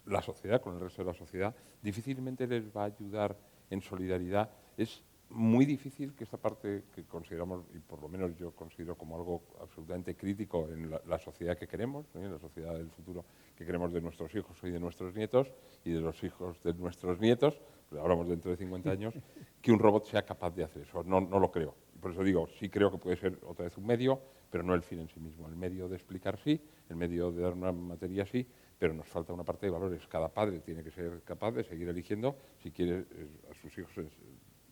la sociedad, con el resto de la sociedad. Difícilmente les va a ayudar en solidaridad. Es muy difícil que esta parte que consideramos, y por lo menos yo considero como algo absolutamente crítico en la sociedad que queremos, ¿no? En la sociedad del futuro que queremos de nuestros hijos y de nuestros nietos, y de los hijos de nuestros nietos, pero hablamos dentro de 50 años, que un robot sea capaz de hacer eso. No lo creo. Por eso digo, sí creo que puede ser otra vez un medio, pero no el fin en sí mismo. El medio de explicar sí, el medio de dar una materia sí, pero nos falta una parte de valores. Cada padre tiene que ser capaz de seguir eligiendo si quiere a sus hijos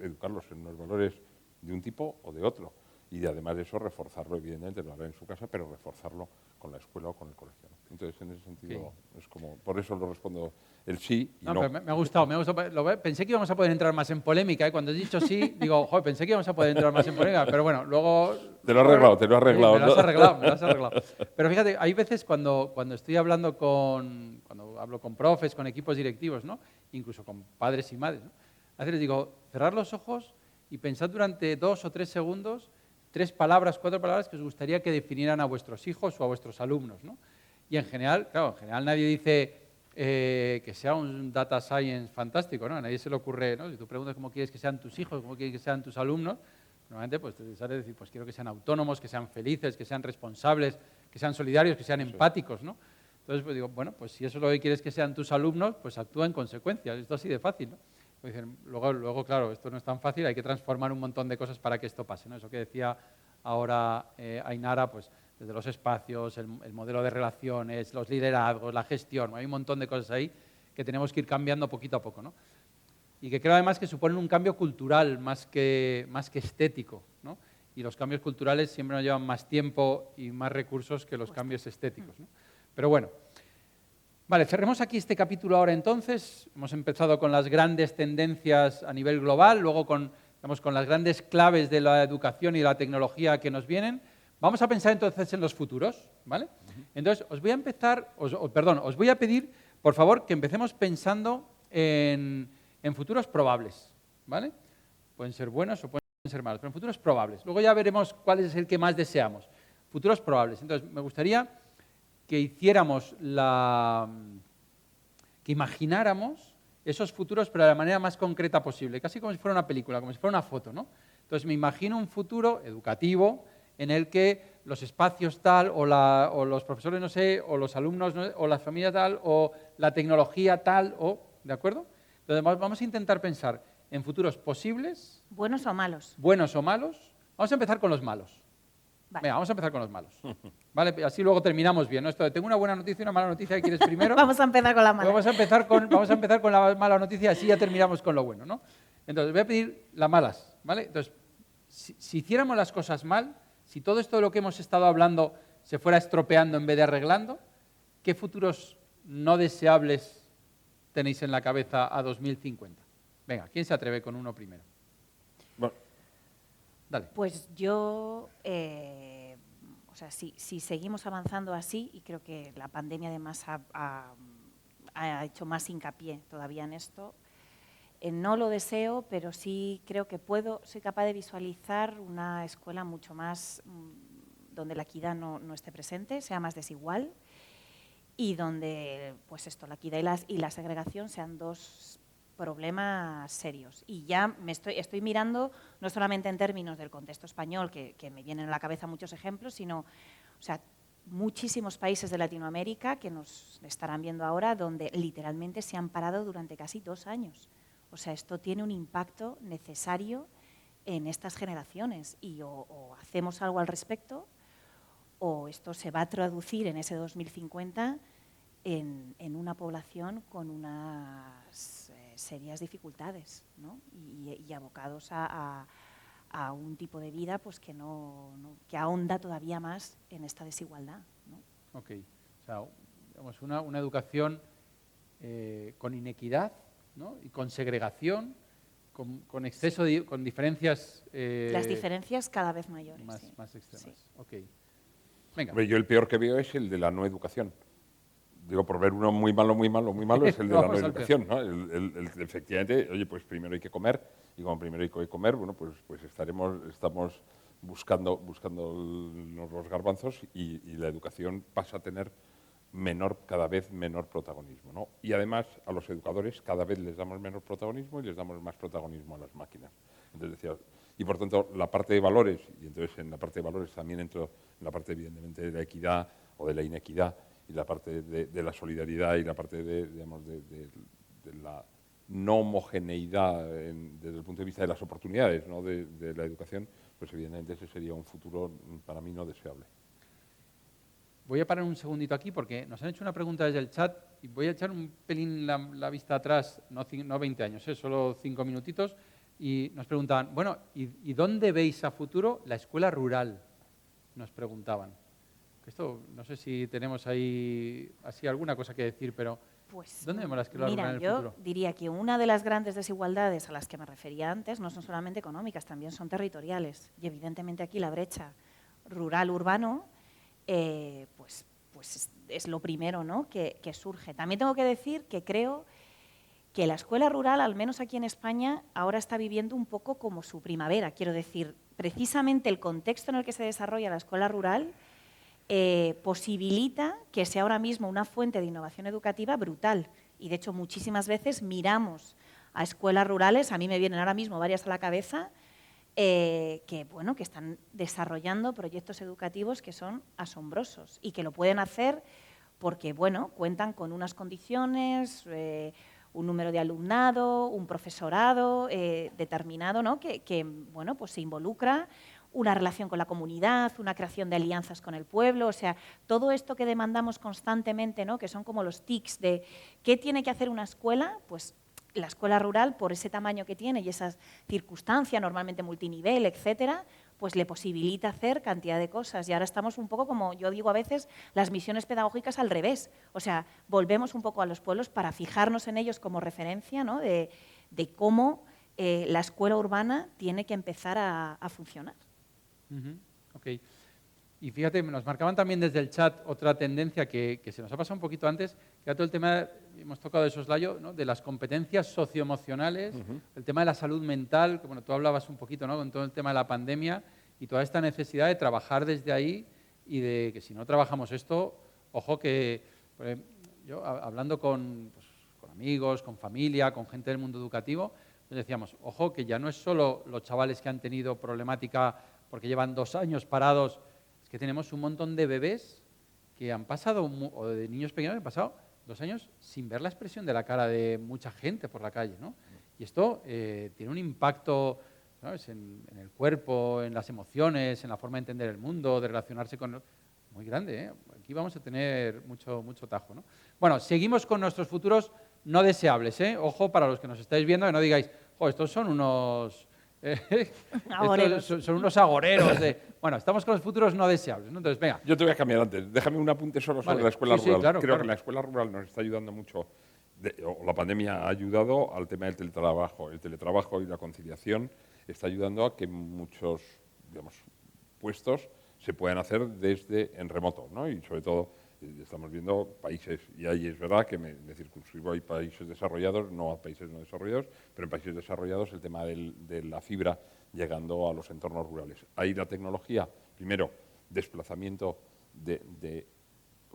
educarlos en unos valores de un tipo o de otro. Y además de eso, reforzarlo, evidentemente, lo hará en su casa, pero reforzarlo con la escuela o con el colegio, ¿no? Entonces, en ese sentido, sí. Es como, por eso lo respondo el sí y no. Pero me ha gustado. Pensé que íbamos a poder entrar más en polémica, ¿eh? Cuando has dicho sí, digo, joder, pensé que íbamos a poder entrar más en polémica, pero bueno, luego... Te lo he arreglado. Sí, me lo has arreglado. Pero fíjate, hay veces cuando estoy hablando cuando hablo con profes, con equipos directivos, ¿no? Incluso con padres y madres, ¿no? A veces les digo, cerrar los ojos y pensad durante 2 o 3 segundos 3 palabras, 4 palabras que os gustaría que definieran a vuestros hijos o a vuestros alumnos, ¿no? Y en general, claro, nadie dice que sea un data science fantástico, ¿no? A nadie se le ocurre, ¿no? Si tú preguntas cómo quieres que sean tus hijos, cómo quieres que sean tus alumnos, normalmente pues te sale decir, pues quiero que sean autónomos, que sean felices, que sean responsables, que sean solidarios, que sean empáticos, ¿no? Entonces, pues digo, bueno, pues si eso es lo que quieres que sean tus alumnos, pues actúa en consecuencia. Esto así de fácil, ¿no? Pues dicen, luego, claro, esto no es tan fácil, hay que transformar un montón de cosas para que esto pase, ¿no? Eso que decía ahora Ainara, pues desde los espacios, el modelo de relaciones, los liderazgos, la gestión, hay un montón de cosas ahí que tenemos que ir cambiando poquito a poco, ¿no? Y que creo además que suponen un cambio cultural más que estético, ¿no? Y los cambios culturales siempre nos llevan más tiempo y más recursos que los cambios estéticos, ¿no? Pero bueno. Vale, cerremos aquí este capítulo ahora entonces. Hemos empezado con las grandes tendencias a nivel global, luego con las grandes claves de la educación y de la tecnología que nos vienen. Vamos a pensar entonces en los futuros, ¿vale? Entonces, os voy a pedir, por favor, que empecemos pensando en futuros probables, ¿vale? Pueden ser buenos o pueden ser malos, pero en futuros probables. Luego ya veremos cuál es el que más deseamos. Futuros probables. Entonces, me gustaría que hiciéramos que imagináramos esos futuros, pero de la manera más concreta posible, casi como si fuera una película, como si fuera una foto, ¿no? Entonces me imagino un futuro educativo en el que los espacios tal, o los profesores no sé, o los alumnos no sé, o las familias tal, o la tecnología tal, ¿de acuerdo? Entonces vamos a intentar pensar en futuros posibles. ¿Buenos o malos? Buenos o malos. Vamos a empezar con los malos. Vale. Venga, vamos a empezar con los malos. ¿Vale? Así luego terminamos bien, ¿no? Tengo una buena noticia y una mala noticia. ¿Qué quieres primero? Vamos a empezar con la mala. Vamos a empezar con la mala noticia, así ya terminamos con lo bueno, ¿no? Entonces, voy a pedir las malas, ¿vale? Entonces, si hiciéramos las cosas mal, si todo esto de lo que hemos estado hablando se fuera estropeando en vez de arreglando, ¿qué futuros no deseables tenéis en la cabeza a 2050? Venga, ¿quién se atreve con uno primero? Bueno. Dale. Pues yo, si seguimos avanzando así, y creo que la pandemia además ha ha hecho más hincapié todavía en esto. No lo deseo, pero sí creo que soy capaz de visualizar una escuela mucho más donde la equidad no esté presente, sea más desigual y donde pues esto, la equidad y la segregación sean dos problemas serios. Y ya estoy mirando no solamente en términos del contexto español, que me vienen a la cabeza muchos ejemplos, sino, o sea, muchísimos países de Latinoamérica que nos estarán viendo ahora, donde literalmente se han parado durante casi 2 años. O sea, esto tiene un impacto necesario en estas generaciones y o hacemos algo al respecto o esto se va a traducir en ese 2050 en una población con unas serias dificultades, ¿no? y abocados a un tipo de vida pues, que ahonda todavía más en esta desigualdad, ¿no? Ok, o sea, digamos, una educación con inequidad, ¿no? Y con segregación, con exceso, con diferencias… Las diferencias cada vez mayores. Más extremas, sí. ok. Venga. Yo el peor que veo es el de la no educación. Digo, por ver uno muy malo es el de la no educación, ¿no? Efectivamente, oye, pues primero hay que comer, y como primero hay que comer, bueno, pues estamos buscando los garbanzos y la educación pasa a tener cada vez menor protagonismo, ¿no? Y además a los educadores cada vez les damos menos protagonismo y les damos más protagonismo a las máquinas. Entonces decía, y por tanto la parte de valores, y entonces en la parte de valores también entro en la parte evidentemente de la equidad o de la inequidad, y la parte de la solidaridad y la parte de la no homogeneidad desde el punto de vista de las oportunidades, ¿no? de la educación, pues evidentemente ese sería un futuro para mí no deseable. Voy a parar un segundito aquí porque nos han hecho una pregunta desde el chat y voy a echar un pelín la vista atrás, no 20 años, solo 5 minutitos, y nos preguntaban, bueno, ¿y dónde veis a futuro la escuela rural? Nos preguntaban. Esto, no sé si tenemos ahí así alguna cosa que decir, pero pues, ¿dónde vemos la escuela rural en el futuro? Yo diría que una de las grandes desigualdades a las que me refería antes no son solamente económicas, también son territoriales. Y evidentemente aquí la brecha rural-urbano pues es lo primero, ¿no? que surge. También tengo que decir que creo que la escuela rural, al menos aquí en España, ahora está viviendo un poco como su primavera. Quiero decir, precisamente el contexto en el que se desarrolla la escuela rural posibilita que sea ahora mismo una fuente de innovación educativa brutal. Y de hecho muchísimas veces miramos a escuelas rurales, a mí me vienen ahora mismo varias a la cabeza, que están desarrollando proyectos educativos que son asombrosos y que lo pueden hacer porque cuentan con unas condiciones, un número de alumnado, un profesorado determinado, ¿no? que pues se involucra, una relación con la comunidad, una creación de alianzas con el pueblo, o sea, todo esto que demandamos constantemente, ¿no? que son como los tics de qué tiene que hacer una escuela, pues la escuela rural, por ese tamaño que tiene y esas circunstancias, normalmente multinivel, etcétera, pues le posibilita hacer cantidad de cosas. Y ahora estamos un poco, como yo digo a veces, las misiones pedagógicas al revés. O sea, volvemos un poco a los pueblos para fijarnos en ellos como referencia, ¿no? de cómo la escuela urbana tiene que empezar a funcionar. Ok. Y fíjate, nos marcaban también desde el chat otra tendencia que se nos ha pasado un poquito antes, que era todo el tema, hemos tocado de soslayo, ¿no? de las competencias socioemocionales, el tema de la salud mental, que tú hablabas un poquito, ¿no? con todo el tema de la pandemia y toda esta necesidad de trabajar desde ahí y de que si no trabajamos esto, ojo que yo hablando con amigos, con familia, con gente del mundo educativo, les decíamos, ojo que ya no es solo los chavales que han tenido problemática porque llevan 2 años parados, es que tenemos un montón de bebés que han pasado, o de niños pequeños que han pasado 2 años sin ver la expresión de la cara de mucha gente por la calle, ¿no? Y esto tiene un impacto, ¿sabes? En el cuerpo, en las emociones, en la forma de entender el mundo, de relacionarse con… Muy grande, ¿eh? Aquí vamos a tener mucho tajo, ¿no? Bueno, seguimos con nuestros futuros no deseables, ¿eh? Ojo para los que nos estáis viendo, que no digáis, estos son unos… son unos agoreros bueno, estamos con los futuros no deseables, ¿no? Entonces, venga. Yo te voy a cambiar antes. Déjame un apunte solo sobre la escuela rural. Sí, claro, Creo que la escuela rural nos está ayudando mucho, o la pandemia ha ayudado al tema del teletrabajo. El teletrabajo y la conciliación está ayudando a que muchos puestos se puedan hacer en remoto, ¿no? Y sobre todo Estamos viendo países, y ahí es verdad que me circunscribo a países desarrollados, no a países no desarrollados, pero en países desarrollados el tema de la fibra llegando a los entornos rurales. Ahí la tecnología, primero, desplazamiento de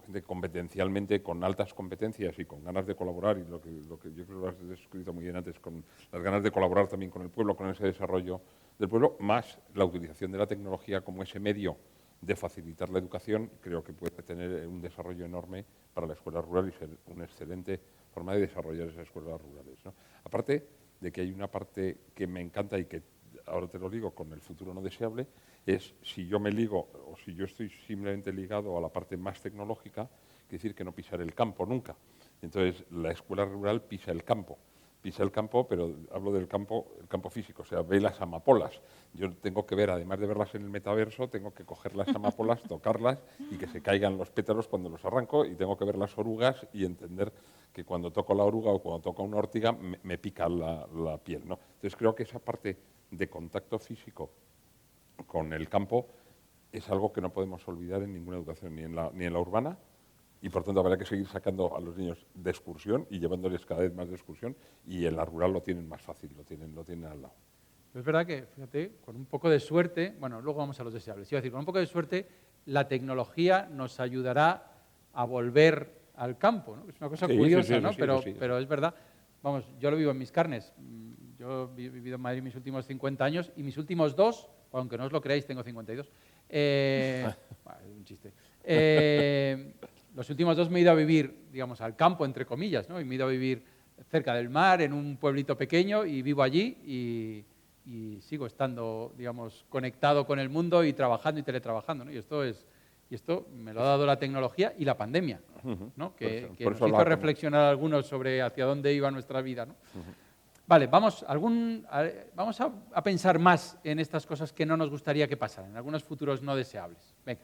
gente competencialmente con altas competencias y con ganas de colaborar, y lo que yo creo que lo has descrito muy bien antes, con las ganas de colaborar también con el pueblo, con ese desarrollo del pueblo, más la utilización de la tecnología como ese medio de facilitar la educación, creo que puede tener un desarrollo enorme para la escuela rural y ser una excelente forma de desarrollar esas escuelas rurales, ¿no? Aparte de que hay una parte que me encanta y que ahora te lo digo con el futuro no deseable, es si yo me ligo o si yo estoy simplemente ligado a la parte más tecnológica, quiere decir que no pisar el campo nunca. Entonces, la escuela rural pisa el campo, pero hablo del campo, el campo físico, o sea, ve las amapolas. Yo tengo que ver, además de verlas en el metaverso, tengo que coger las amapolas, tocarlas y que se caigan los pétalos cuando los arranco, y tengo que ver las orugas y entender que cuando toco la oruga o cuando toco una ortiga me pica la piel, ¿no? Entonces, creo que esa parte de contacto físico con el campo es algo que no podemos olvidar en ninguna educación, ni en la urbana, y por tanto habrá que seguir sacando a los niños de excursión y llevándoles cada vez más de excursión, y en la rural lo tienen más fácil, lo tienen al lado. Es verdad que, fíjate, con un poco de suerte, bueno, luego vamos a los deseables, iba a decir, con un poco de suerte, la tecnología nos ayudará a volver al campo, ¿no? Es una cosa curiosa, ¿no? Pero es verdad, vamos, yo lo vivo en mis carnes. Yo he vivido en Madrid mis últimos 50 años y mis últimos 2, aunque no os lo creáis, tengo 52. Bueno, es un chiste. Los últimos 2 me he ido a vivir, digamos, al campo, entre comillas, ¿no? Y me he ido a vivir cerca del mar, en un pueblito pequeño, y vivo allí y sigo estando, digamos, conectado con el mundo y trabajando y teletrabajando, ¿no? Y esto me lo ha dado la tecnología y la pandemia, ¿no? Que nos hizo reflexionar a algunos sobre hacia dónde iba nuestra vida, ¿no? Vale, vamos a pensar más en estas cosas que no nos gustaría que pasaran, en algunos futuros no deseables. Venga,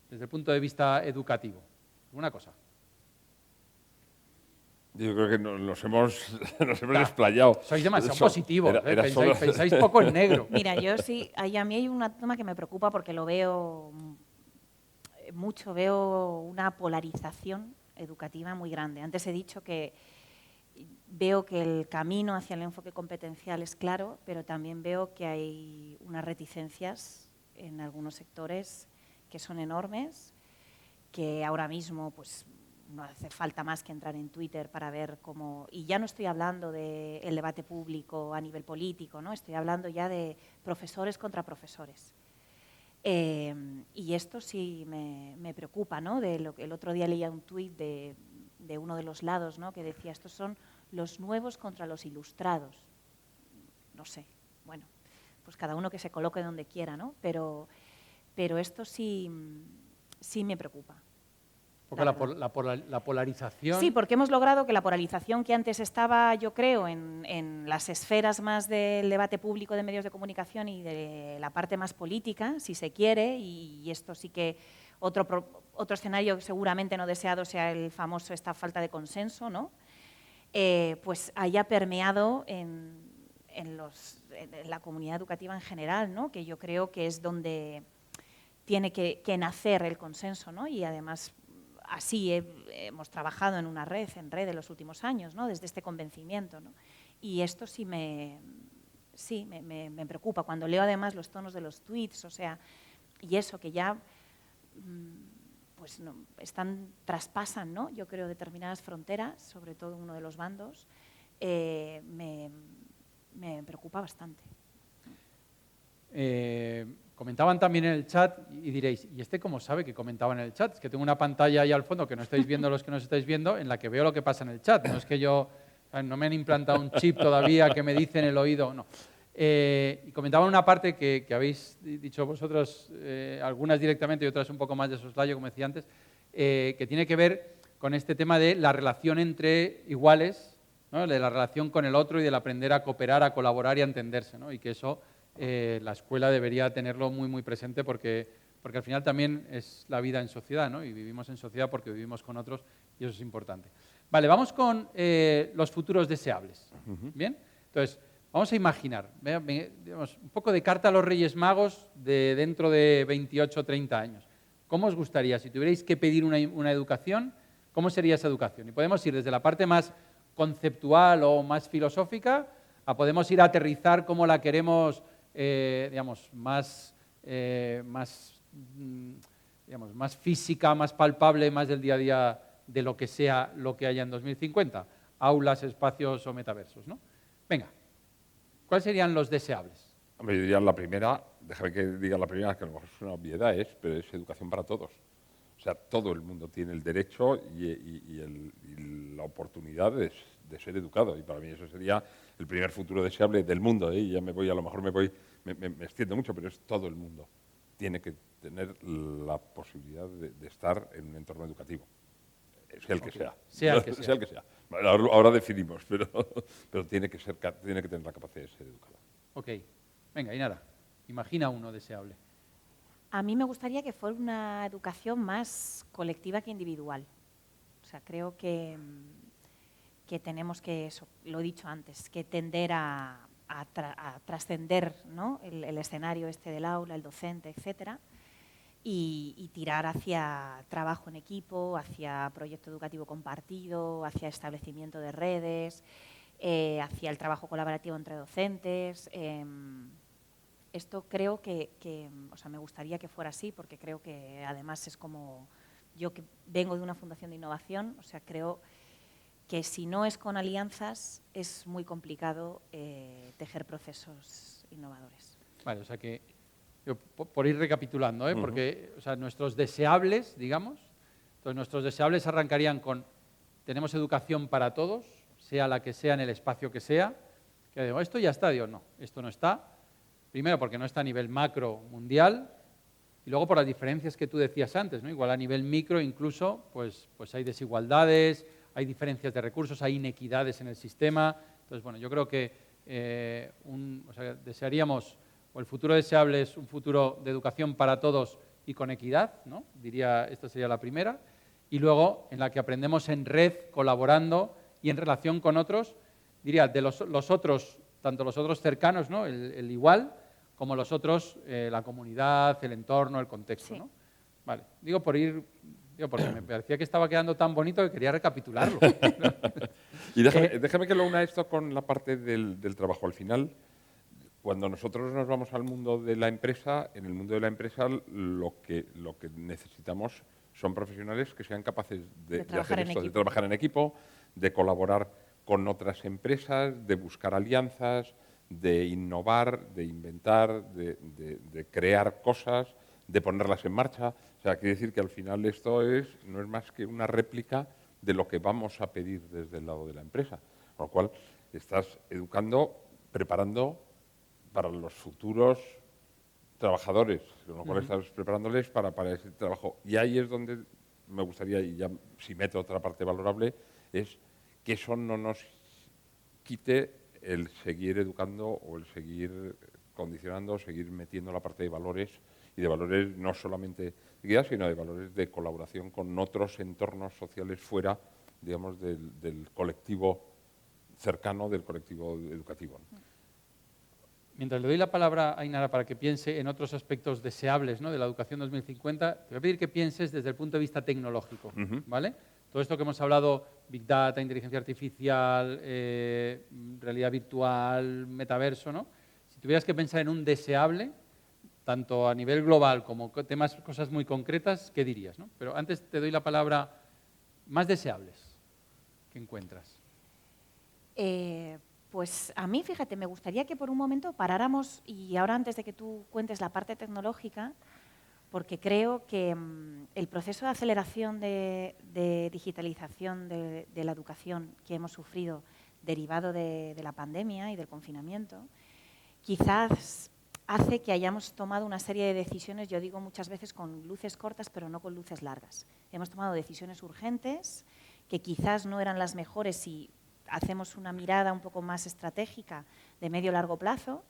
desde el punto de vista educativo. ¿Alguna cosa? Yo creo que nos hemos explayado. Sois demasiado positivos, pensáis poco en negro. Mira, yo sí, a mí hay un tema que me preocupa porque lo veo mucho, veo una polarización educativa muy grande. Antes he dicho que veo que el camino hacia el enfoque competencial es claro, pero también veo que hay unas reticencias en algunos sectores que son enormes, que ahora mismo pues no hace falta más que entrar en Twitter para ver cómo… Y ya no estoy hablando del debate público a nivel político, ¿no? Estoy hablando ya de profesores contra profesores. Y esto sí me preocupa, ¿no? El otro día leía un tuit de uno de los lados, ¿no? Que decía, estos son los nuevos contra los ilustrados. No sé, bueno, pues cada uno que se coloque donde quiera, ¿no? Pero esto sí me preocupa. Porque la polarización… Sí, porque hemos logrado que la polarización que antes estaba, yo creo, en las esferas más del debate público de medios de comunicación y de la parte más política, si se quiere, y esto sí que otro escenario seguramente no deseado sea el famoso esta falta de consenso, ¿no? Pues haya permeado en la comunidad educativa en general, ¿no? Que yo creo que es donde tiene que nacer el consenso, ¿no? Y además así hemos trabajado en una red, en red en los últimos años, ¿no? Desde este convencimiento, ¿no? Y esto sí me preocupa. Cuando leo además los tonos de los tweets, o sea, y eso que ya pues no, traspasan, ¿no? Yo creo determinadas fronteras, sobre todo uno de los bandos, me preocupa bastante. Comentaban también en el chat y diréis, ¿y este cómo sabe que comentaban en el chat? Es que tengo una pantalla ahí al fondo que no estáis viendo los que nos estáis viendo, en la que veo lo que pasa en el chat. No es que no me han implantado un chip todavía que me dice en el oído, no. Y comentaban una parte que habéis dicho vosotros, algunas directamente y otras un poco más de soslayo, como decía antes, que tiene que ver con este tema de la relación entre iguales, ¿no? De la relación con el otro y del aprender a cooperar, a colaborar y a entenderse, ¿no? Y que eso la escuela debería tenerlo muy, muy presente porque al final también es la vida en sociedad, ¿no? Y vivimos en sociedad porque vivimos con otros y eso es importante. Vale, vamos con los futuros deseables. ¿Bien? Entonces, vamos a imaginar, digamos, un poco de carta a los Reyes Magos de dentro de 28 o 30 años. ¿cómo os gustaría? Si tuvierais que pedir una educación, ¿cómo sería esa educación? Y podemos ir desde la parte más conceptual o más filosófica, podemos ir a aterrizar cómo la queremos, digamos, más física, más palpable, más del día a día de lo que sea lo que haya en 2050, aulas, espacios o metaversos, ¿no? Venga, ¿cuáles serían los deseables? Hombre, yo diría la primera, déjame que diga la primera, que a lo mejor es una obviedad, pero es educación para todos. O sea, todo el mundo tiene el derecho y la oportunidad de ser educado. Y para mí eso sería el primer futuro deseable del mundo. Y ya me extiendo mucho, pero es todo el mundo. Tiene que tener la posibilidad de estar en un entorno educativo. Sea el que sea. Sea el que sea. Sea el que sea. Bueno, ahora definimos, pero tiene que tener la capacidad de ser educado. Ok. Venga, Ainara, imagina uno deseable. A mí me gustaría que fuera una educación más colectiva que individual. O sea, creo que tenemos que, eso, lo he dicho antes, que tender a trascender, ¿no?, el escenario este del aula, el docente, etcétera, y tirar hacia trabajo en equipo, hacia proyecto educativo compartido, hacia establecimiento de redes, hacia el trabajo colaborativo entre docentes. Esto creo o sea, me gustaría que fuera así, porque creo que además es como yo, que vengo de una fundación de innovación, o sea, creo que si no es con alianzas es muy complicado tejer procesos innovadores. Vale, o sea que, yo, por ir recapitulando, porque o sea, nuestros deseables, digamos, entonces nuestros deseables arrancarían con: tenemos educación para todos, sea la que sea, en el espacio que sea. Que digo, esto ya está, digo, no, esto no está. Primero porque no está a nivel macro mundial, y luego por las diferencias que tú decías antes, ¿no? Igual a nivel micro incluso, pues hay desigualdades, hay diferencias de recursos, hay inequidades en el sistema. Entonces, bueno, yo creo que desearíamos, o el futuro deseable es un futuro de educación para todos y con equidad, ¿no? Diría, esta sería la primera. Y luego, en la que aprendemos en red, colaborando y en relación con otros, diría, de los otros, tanto los otros cercanos, ¿no?, el igual, como los otros, la comunidad, el entorno, el contexto, ¿no? Vale, digo porque me parecía que estaba quedando tan bonito que quería recapitularlo. Y déjame que lo una esto con la parte del trabajo. Al final, cuando nosotros nos vamos al mundo de la empresa, en el mundo de la empresa lo que necesitamos son profesionales que sean capaces de hacer esto, de trabajar en equipo, de colaborar con otras empresas, de buscar alianzas, de innovar, de inventar, de crear cosas, de ponerlas en marcha. O sea, quiere decir que al final esto no es más que una réplica de lo que vamos a pedir desde el lado de la empresa. Con lo cual, estás educando, preparando para los futuros trabajadores, con lo cual estás preparándoles para ese trabajo. Y ahí es donde me gustaría, y ya si meto otra parte valorable, es que eso no nos quite el seguir educando o el seguir condicionando, seguir metiendo la parte de valores, y de valores no solamente de guía, sino de valores de colaboración con otros entornos sociales fuera, digamos, del colectivo cercano, del colectivo educativo, ¿no? Mientras le doy la palabra a Ainara para que piense en otros aspectos deseables, ¿no?, de la educación 2050, te voy a pedir que pienses desde el punto de vista tecnológico, ¿vale? Todo esto que hemos hablado, Big Data, inteligencia artificial, realidad virtual, metaverso, ¿no? Si tuvieras que pensar en un deseable, tanto a nivel global como cosas muy concretas, ¿qué dirías, no? Pero antes te doy la palabra, más deseables que encuentras. Pues a mí, fíjate, me gustaría que por un momento paráramos, y ahora antes de que tú cuentes la parte tecnológica, porque creo que el proceso de aceleración de digitalización de la educación que hemos sufrido derivado de la pandemia y del confinamiento, quizás hace que hayamos tomado una serie de decisiones, yo digo muchas veces con luces cortas, pero no con luces largas. Hemos tomado decisiones urgentes que quizás no eran las mejores si hacemos una mirada un poco más estratégica de medio-largo plazo,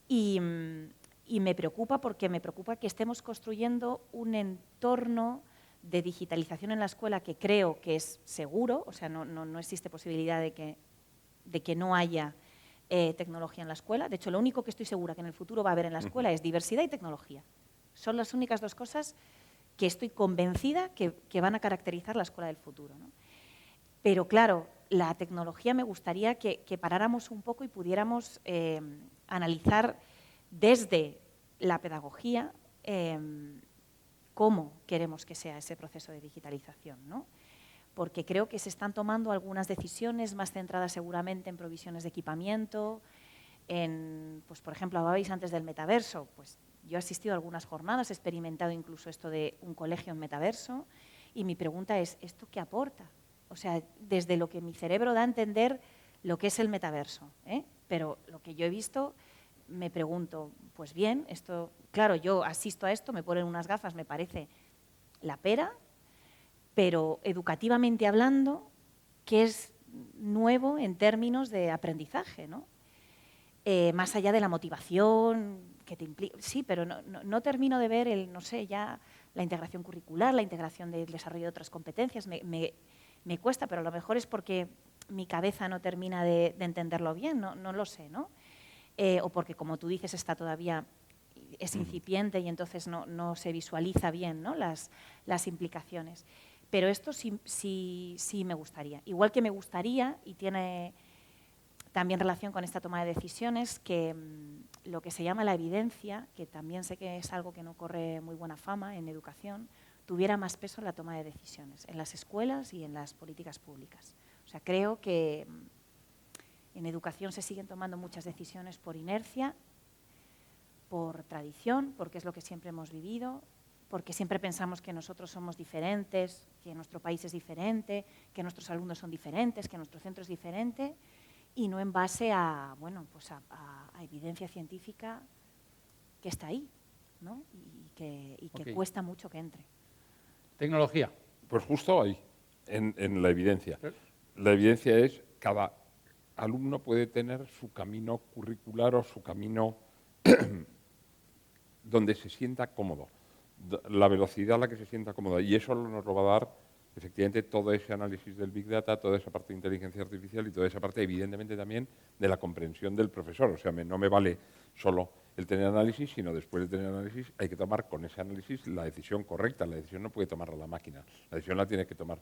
y me preocupa porque me preocupa que estemos construyendo un entorno de digitalización en la escuela que creo que es seguro, o sea, no existe posibilidad de que no haya tecnología en la escuela. De hecho, lo único que estoy segura que en el futuro va a haber en la escuela es diversidad y tecnología. Son las únicas dos cosas que estoy convencida que van a caracterizar la escuela del futuro, ¿no? Pero claro, la tecnología me gustaría que paráramos un poco y pudiéramos analizar desde la pedagogía cómo queremos que sea ese proceso de digitalización, ¿no? Porque creo que se están tomando algunas decisiones más centradas seguramente en provisiones de equipamiento, pues por ejemplo, hablabais antes del metaverso, pues yo he asistido a algunas jornadas, he experimentado incluso esto de un colegio en metaverso, y mi pregunta es, ¿esto qué aporta? O sea, desde lo que mi cerebro da a entender lo que es el metaverso, ¿eh? Pero lo que yo he visto, me pregunto, pues bien, esto, claro, yo asisto a esto, me ponen unas gafas, me parece la pera, pero educativamente hablando, ¿qué es nuevo en términos de aprendizaje, ¿no? Más allá de la motivación que te implica, sí, pero no termino de ver no sé, ya la integración curricular, la integración del desarrollo de otras competencias, me cuesta, pero a lo mejor es porque mi cabeza no termina de entenderlo bien, no lo sé, ¿no? O porque, como tú dices, está todavía, es incipiente y entonces no se visualiza bien, ¿no? las implicaciones. Pero esto sí me gustaría. Igual que me gustaría, y tiene también relación con esta toma de decisiones, que lo que se llama la evidencia, que también sé que es algo que no corre muy buena fama en educación, tuviera más peso en la toma de decisiones, en las escuelas y en las políticas públicas. O sea, creo que en educación se siguen tomando muchas decisiones por inercia, por tradición, porque es lo que siempre hemos vivido, porque siempre pensamos que nosotros somos diferentes, que nuestro país es diferente, que nuestros alumnos son diferentes, que nuestro centro es diferente, y no en base a, bueno, pues a evidencia científica que está ahí, ¿no? Y que cuesta mucho que entre. Tecnología. Pues justo ahí, en la evidencia. La evidencia es cada alumno puede tener su camino curricular o su camino donde se sienta cómodo, la velocidad a la que se sienta cómodo, y eso nos lo va a dar efectivamente todo ese análisis del Big Data, toda esa parte de inteligencia artificial y toda esa parte evidentemente también de la comprensión del profesor. O sea, no me vale solo el tener análisis, sino después de tener análisis hay que tomar con ese análisis la decisión correcta. La decisión no puede tomarla la máquina, la decisión la tiene que tomar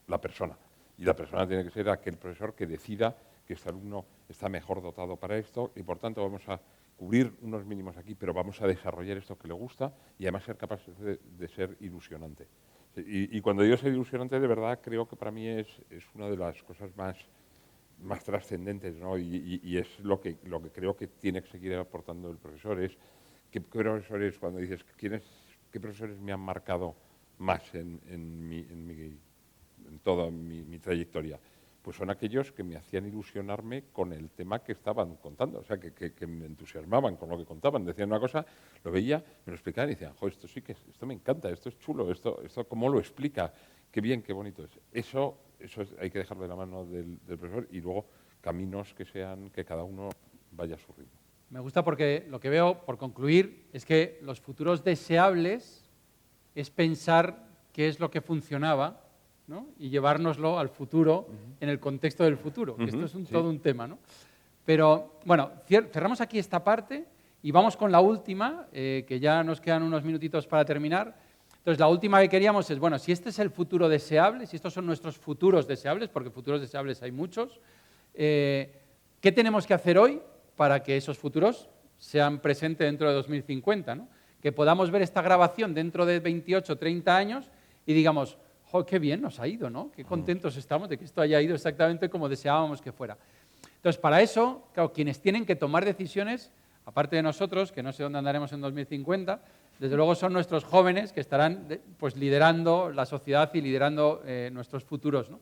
la persona. Y la persona tiene que ser aquel profesor que decida que este alumno está mejor dotado para esto y por tanto vamos a cubrir unos mínimos aquí, pero vamos a desarrollar esto que le gusta y además ser capaces de ser ilusionante. Y cuando digo ser ilusionante, de verdad creo que para mí es una de las cosas más trascendentes, ¿no? Y es lo que creo que tiene que seguir aportando el profesor. Es qué profesores, cuando dices qué profesores me han marcado más en toda mi trayectoria, pues son aquellos que me hacían ilusionarme con el tema que estaban contando, o sea, que me entusiasmaban con lo que contaban. Decían una cosa, lo veía, me lo explicaban y decían, jo, esto sí que esto me encanta, esto es chulo, esto cómo lo explica, qué bien, qué bonito es. Eso hay que dejarlo de la mano del profesor y luego caminos que cada uno vaya a su ritmo. Me gusta porque lo que veo, por concluir, es que los futuros deseables es pensar qué es lo que funcionaba, ¿no? Y llevárnoslo al futuro en el contexto del futuro. Esto es todo un tema, ¿no? Pero, bueno, cerramos aquí esta parte y vamos con la última, que ya nos quedan unos minutitos para terminar. Entonces, la última que queríamos es, bueno, si este es el futuro deseable, si estos son nuestros futuros deseables, porque futuros deseables hay muchos, ¿qué tenemos que hacer hoy para que esos futuros sean presentes dentro de 2050, ¿no? Que podamos ver esta grabación dentro de 28, 30 años y digamos, ¡jo, qué bien nos ha ido!, ¿no? Qué contentos estamos de que esto haya ido exactamente como deseábamos que fuera. Entonces, para eso, claro, quienes tienen que tomar decisiones, aparte de nosotros, que no sé dónde andaremos en 2050, desde luego son nuestros jóvenes que estarán pues, liderando la sociedad y liderando nuestros futuros, ¿no?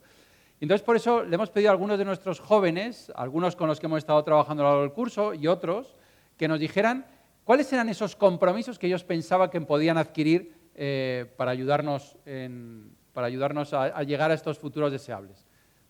Entonces, por eso le hemos pedido a algunos de nuestros jóvenes, algunos con los que hemos estado trabajando a lo largo del curso y otros, que nos dijeran cuáles eran esos compromisos que ellos pensaban que podían adquirir para ayudarnos a llegar a estos futuros deseables.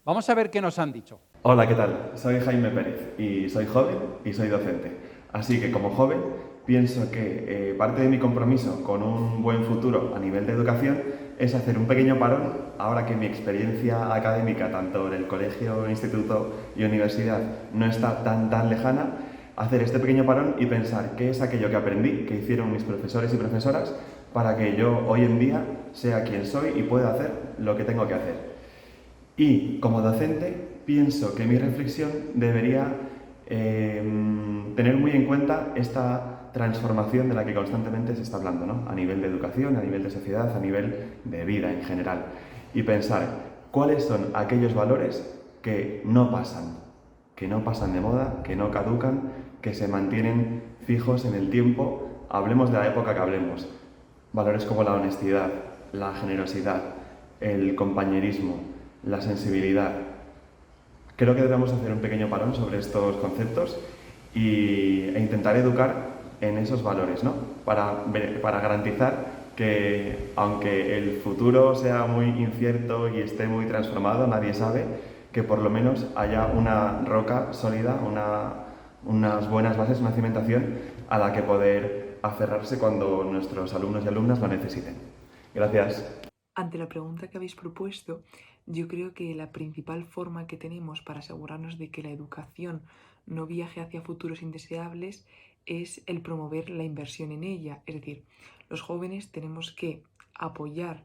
Vamos a ver qué nos han dicho. Hola, ¿qué tal? Soy Jaime Pérez y soy joven y soy docente. Así que como joven pienso que parte de mi compromiso con un buen futuro a nivel de educación es hacer un pequeño parón, ahora que mi experiencia académica, tanto en el colegio, instituto y universidad, no está tan lejana, hacer este pequeño parón y pensar qué es aquello que aprendí, que hicieron mis profesores y profesoras, para que yo hoy en día sea quien soy y pueda hacer lo que tengo que hacer. Y como docente pienso que mi reflexión debería tener muy en cuenta esta transformación de la que constantemente se está hablando, ¿no? A nivel de educación, a nivel de sociedad, a nivel de vida en general. Y pensar cuáles son aquellos valores que no pasan de moda, que no caducan, que se mantienen fijos en el tiempo. Hablemos de la época que hablemos. Valores como la honestidad, la generosidad, el compañerismo, la sensibilidad. Creo que debemos hacer un pequeño parón sobre estos conceptos e intentar educar en esos valores, ¿no? Para garantizar que, aunque el futuro sea muy incierto y esté muy transformado, nadie sabe, que por lo menos haya una roca sólida, unas buenas bases, una cimentación a la que poder aferrarse cuando nuestros alumnos y alumnas lo necesiten. Gracias. Ante la pregunta que habéis propuesto, yo creo que la principal forma que tenemos para asegurarnos de que la educación no viaje hacia futuros indeseables es el promover la inversión en ella. Es decir, los jóvenes tenemos que apoyar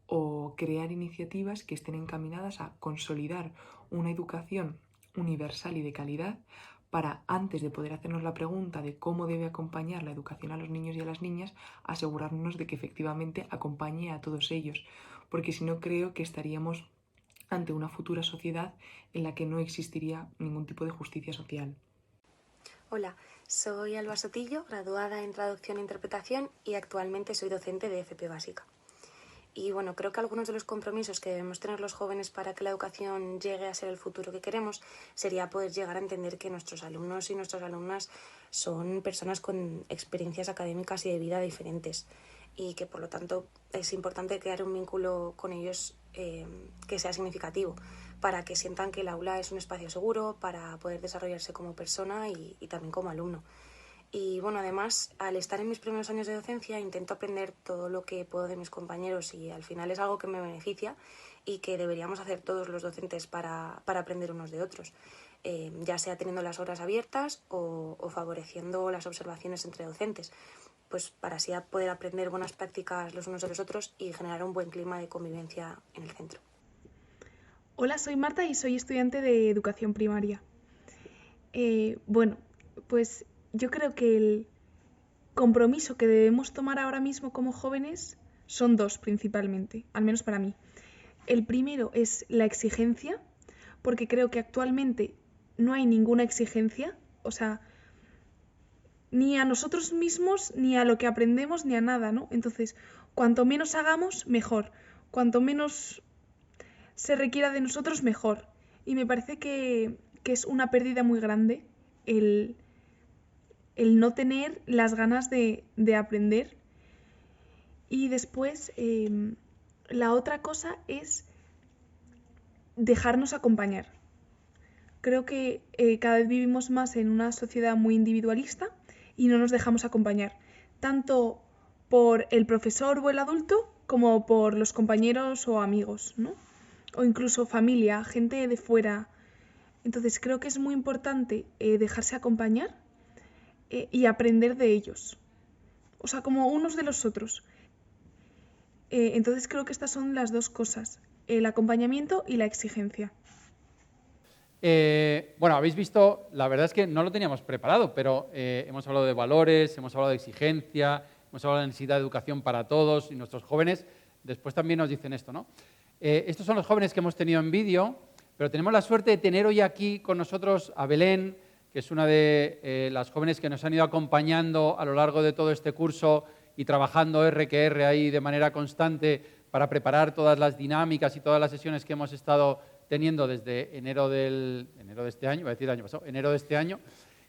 o crear iniciativas que estén encaminadas a consolidar una educación universal y de calidad para, antes de poder hacernos la pregunta de cómo debe acompañar la educación a los niños y a las niñas, asegurarnos de que efectivamente acompañe a todos ellos, porque si no creo que estaríamos ante una futura sociedad en la que no existiría ningún tipo de justicia social. Hola, soy Alba Sotillo, graduada en Traducción e Interpretación y actualmente soy docente de FP Básica. Y bueno, creo que algunos de los compromisos que debemos tener los jóvenes para que la educación llegue a ser el futuro que queremos sería poder llegar a entender que nuestros alumnos y nuestras alumnas son personas con experiencias académicas y de vida diferentes y que por lo tanto es importante crear un vínculo con ellos que sea significativo para que sientan que el aula es un espacio seguro para poder desarrollarse como persona y también como alumno. Y bueno, además, al estar en mis primeros años de docencia, intento aprender todo lo que puedo de mis compañeros y al final es algo que me beneficia y que deberíamos hacer todos los docentes para aprender unos de otros, ya sea teniendo las horas abiertas o favoreciendo las observaciones entre docentes, pues para así poder aprender buenas prácticas los unos de los otros y generar un buen clima de convivencia en el centro. Hola, soy Marta y soy estudiante de educación primaria. Pues yo creo que el compromiso que debemos tomar ahora mismo como jóvenes son dos principalmente, al menos para mí. El primero es la exigencia, porque creo que actualmente no hay ninguna exigencia, o sea, ni a nosotros mismos, ni a lo que aprendemos, ni a nada, ¿no? Entonces, cuanto menos hagamos, mejor. Cuanto menos se requiera de nosotros, mejor. Y me parece que es una pérdida muy grande el no tener las ganas de aprender. Y después, la otra cosa es dejarnos acompañar. Creo que cada vez vivimos más en una sociedad muy individualista y no nos dejamos acompañar, tanto por el profesor o el adulto como por los compañeros o amigos, ¿no? O incluso familia, gente de fuera. Entonces creo que es muy importante dejarse acompañar y aprender de ellos, o sea, como unos de los otros. Entonces creo que estas son las dos cosas, el acompañamiento y la exigencia. Bueno, habéis visto, la verdad es que no lo teníamos preparado, pero hemos hablado de valores, hemos hablado de exigencia, hemos hablado de la necesidad de educación para todos y nuestros jóvenes después también nos dicen esto, ¿no? Estos son los jóvenes que hemos tenido en vídeo, pero tenemos la suerte de tener hoy aquí con nosotros a Belén, que es una de las jóvenes que nos han ido acompañando a lo largo de todo este curso y trabajando R que R ahí de manera constante para preparar todas las dinámicas y todas las sesiones que hemos estado teniendo desde enero de este año, iba a decir el año pasado, enero de este año,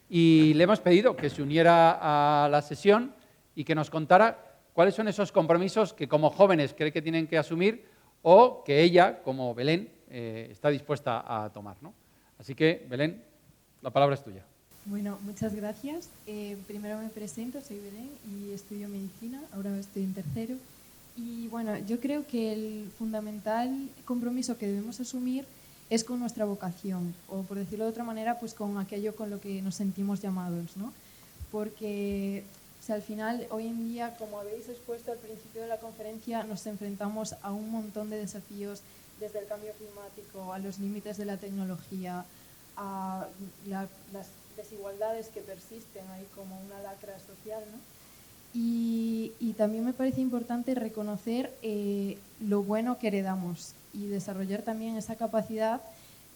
y le hemos pedido que se uniera a la sesión y que nos contara cuáles son esos compromisos que como jóvenes cree que tienen que asumir o que ella, como Belén, está dispuesta a tomar, ¿no? Así que, Belén, la palabra es tuya. Bueno, muchas gracias. Primero me presento, soy Belén y estudio medicina, ahora estoy en tercero. Y bueno, yo creo que el fundamental compromiso que debemos asumir es con nuestra vocación, o por decirlo de otra manera, pues con aquello con lo que nos sentimos llamados, ¿no? Porque O sea, al final, hoy en día, como habéis expuesto al principio de la conferencia, nos enfrentamos a un montón de desafíos, desde el cambio climático, a los límites de la tecnología, a las desigualdades que persisten ahí como una lacra social, ¿no? Y también me parece importante reconocer lo bueno que heredamos y desarrollar también esa capacidad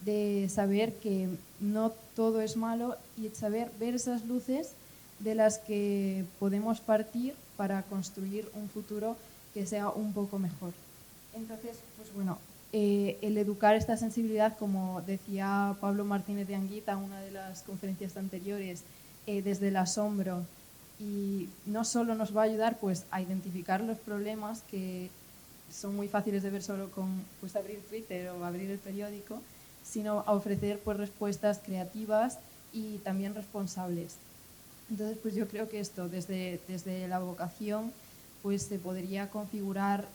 de saber que no todo es malo y saber ver esas luces de las que podemos partir para construir un futuro que sea un poco mejor. Entonces, pues bueno, el educar esta sensibilidad, como decía Pablo Martínez de Anguita en una de las conferencias anteriores, desde el asombro, y no solo nos va a ayudar pues, a identificar los problemas que son muy fáciles de ver solo con pues, abrir Twitter o abrir el periódico, sino a ofrecer pues, respuestas creativas y también responsables. Entonces, pues yo creo que esto, desde la vocación, pues se podría configurar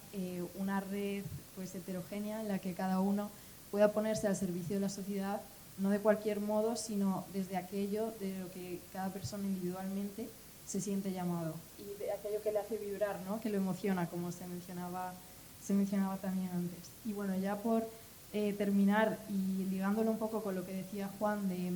una red pues, heterogénea en la que cada uno pueda ponerse al servicio de la sociedad, no de cualquier modo, sino desde aquello de lo que cada persona individualmente se siente llamado y de aquello que le hace vibrar, ¿no? Que lo emociona, como se mencionaba también antes. Y bueno, ya por terminar y ligándolo un poco con lo que decía Juan, de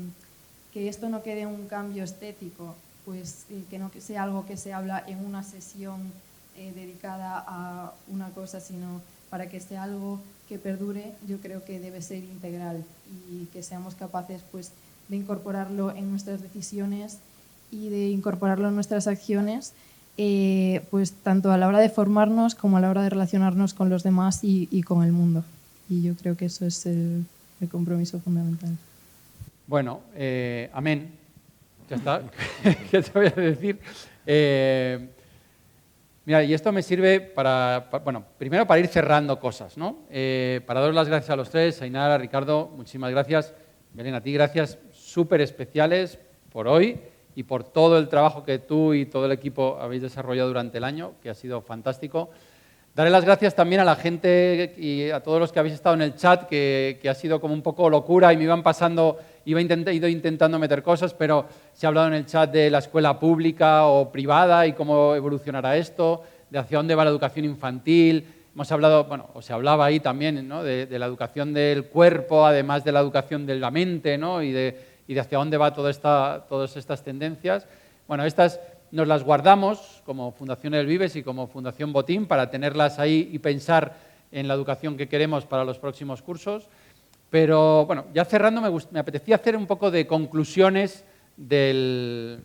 que esto no quede un cambio estético, pues que no sea algo que se habla en una sesión dedicada a una cosa, sino para que sea algo que perdure, yo creo que debe ser integral y que seamos capaces pues, de incorporarlo en nuestras decisiones y de incorporarlo en nuestras acciones, pues tanto a la hora de formarnos como a la hora de relacionarnos con los demás y con el mundo. Y yo creo que eso es el compromiso fundamental. Bueno, amén. Ya está. ¿Qué te voy a decir? Mira, y esto me sirve bueno, primero para ir cerrando cosas, ¿no? Para daros las gracias a los tres, a Ainara, a Ricardo, muchísimas gracias. Belén, a ti gracias súper especiales por hoy y por todo el trabajo que tú y todo el equipo habéis desarrollado durante el año, que ha sido fantástico. Daré las gracias también a la gente y a todos los que habéis estado en el chat, que ha sido como un poco locura y me iban pasando, ido intentando meter cosas, pero se ha hablado en el chat de la escuela pública o privada y cómo evolucionará esto, de hacia dónde va la educación infantil. Hemos hablado, bueno, o se hablaba ahí también, ¿no? de la educación del cuerpo, además de la educación de la mente, ¿no? y de hacia dónde va todas estas tendencias. Bueno, estas nos las guardamos como Fundación El Vives y como Fundación Botín para tenerlas ahí y pensar en la educación que queremos para los próximos cursos. Pero, bueno, ya cerrando, me apetecía hacer un poco de conclusiones del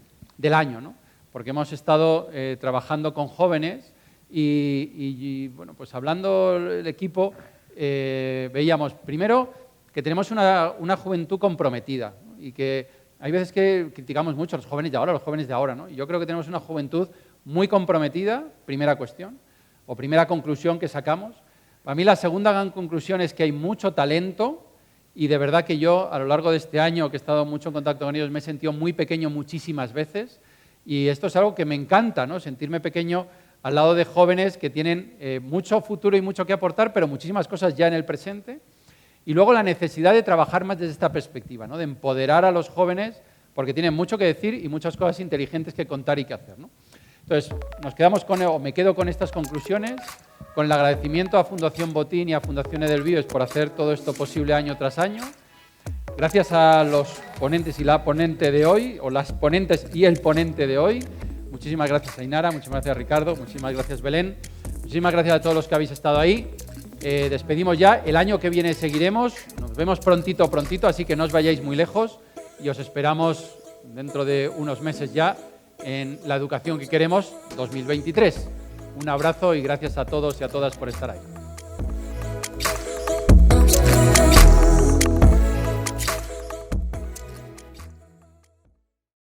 año, ¿no? Porque hemos estado trabajando con jóvenes y, bueno, pues hablando el equipo, veíamos primero que tenemos una juventud comprometida, ¿no? Y que hay veces que criticamos mucho a los jóvenes de ahora, ¿no? Y yo creo que tenemos una juventud muy comprometida, primera cuestión, o primera conclusión que sacamos. Para mí la segunda gran conclusión es que hay mucho talento y de verdad que yo a lo largo de este año que he estado mucho en contacto con ellos me he sentido muy pequeño muchísimas veces y esto es algo que me encanta, ¿no? Sentirme pequeño al lado de jóvenes que tienen mucho futuro y mucho que aportar, pero muchísimas cosas ya en el presente. Y luego la necesidad de trabajar más desde esta perspectiva, ¿no? De empoderar a los jóvenes porque tienen mucho que decir y muchas cosas inteligentes que contar y que hacer, ¿no? Entonces, me quedo con estas conclusiones, con el agradecimiento a Fundación Botín y a Fundación Edelvives por hacer todo esto posible año tras año. Gracias a los ponentes y la ponente de hoy, o las ponentes y el ponente de hoy. Muchísimas gracias a Ainara, muchísimas gracias a Ricardo, muchísimas gracias Belén, muchísimas gracias a todos los que habéis estado ahí. Despedimos ya, el año que viene seguiremos, nos vemos prontito, así que no os vayáis muy lejos y os esperamos dentro de unos meses ya en la educación que queremos 2023. Un abrazo y gracias a todos y a todas por estar ahí.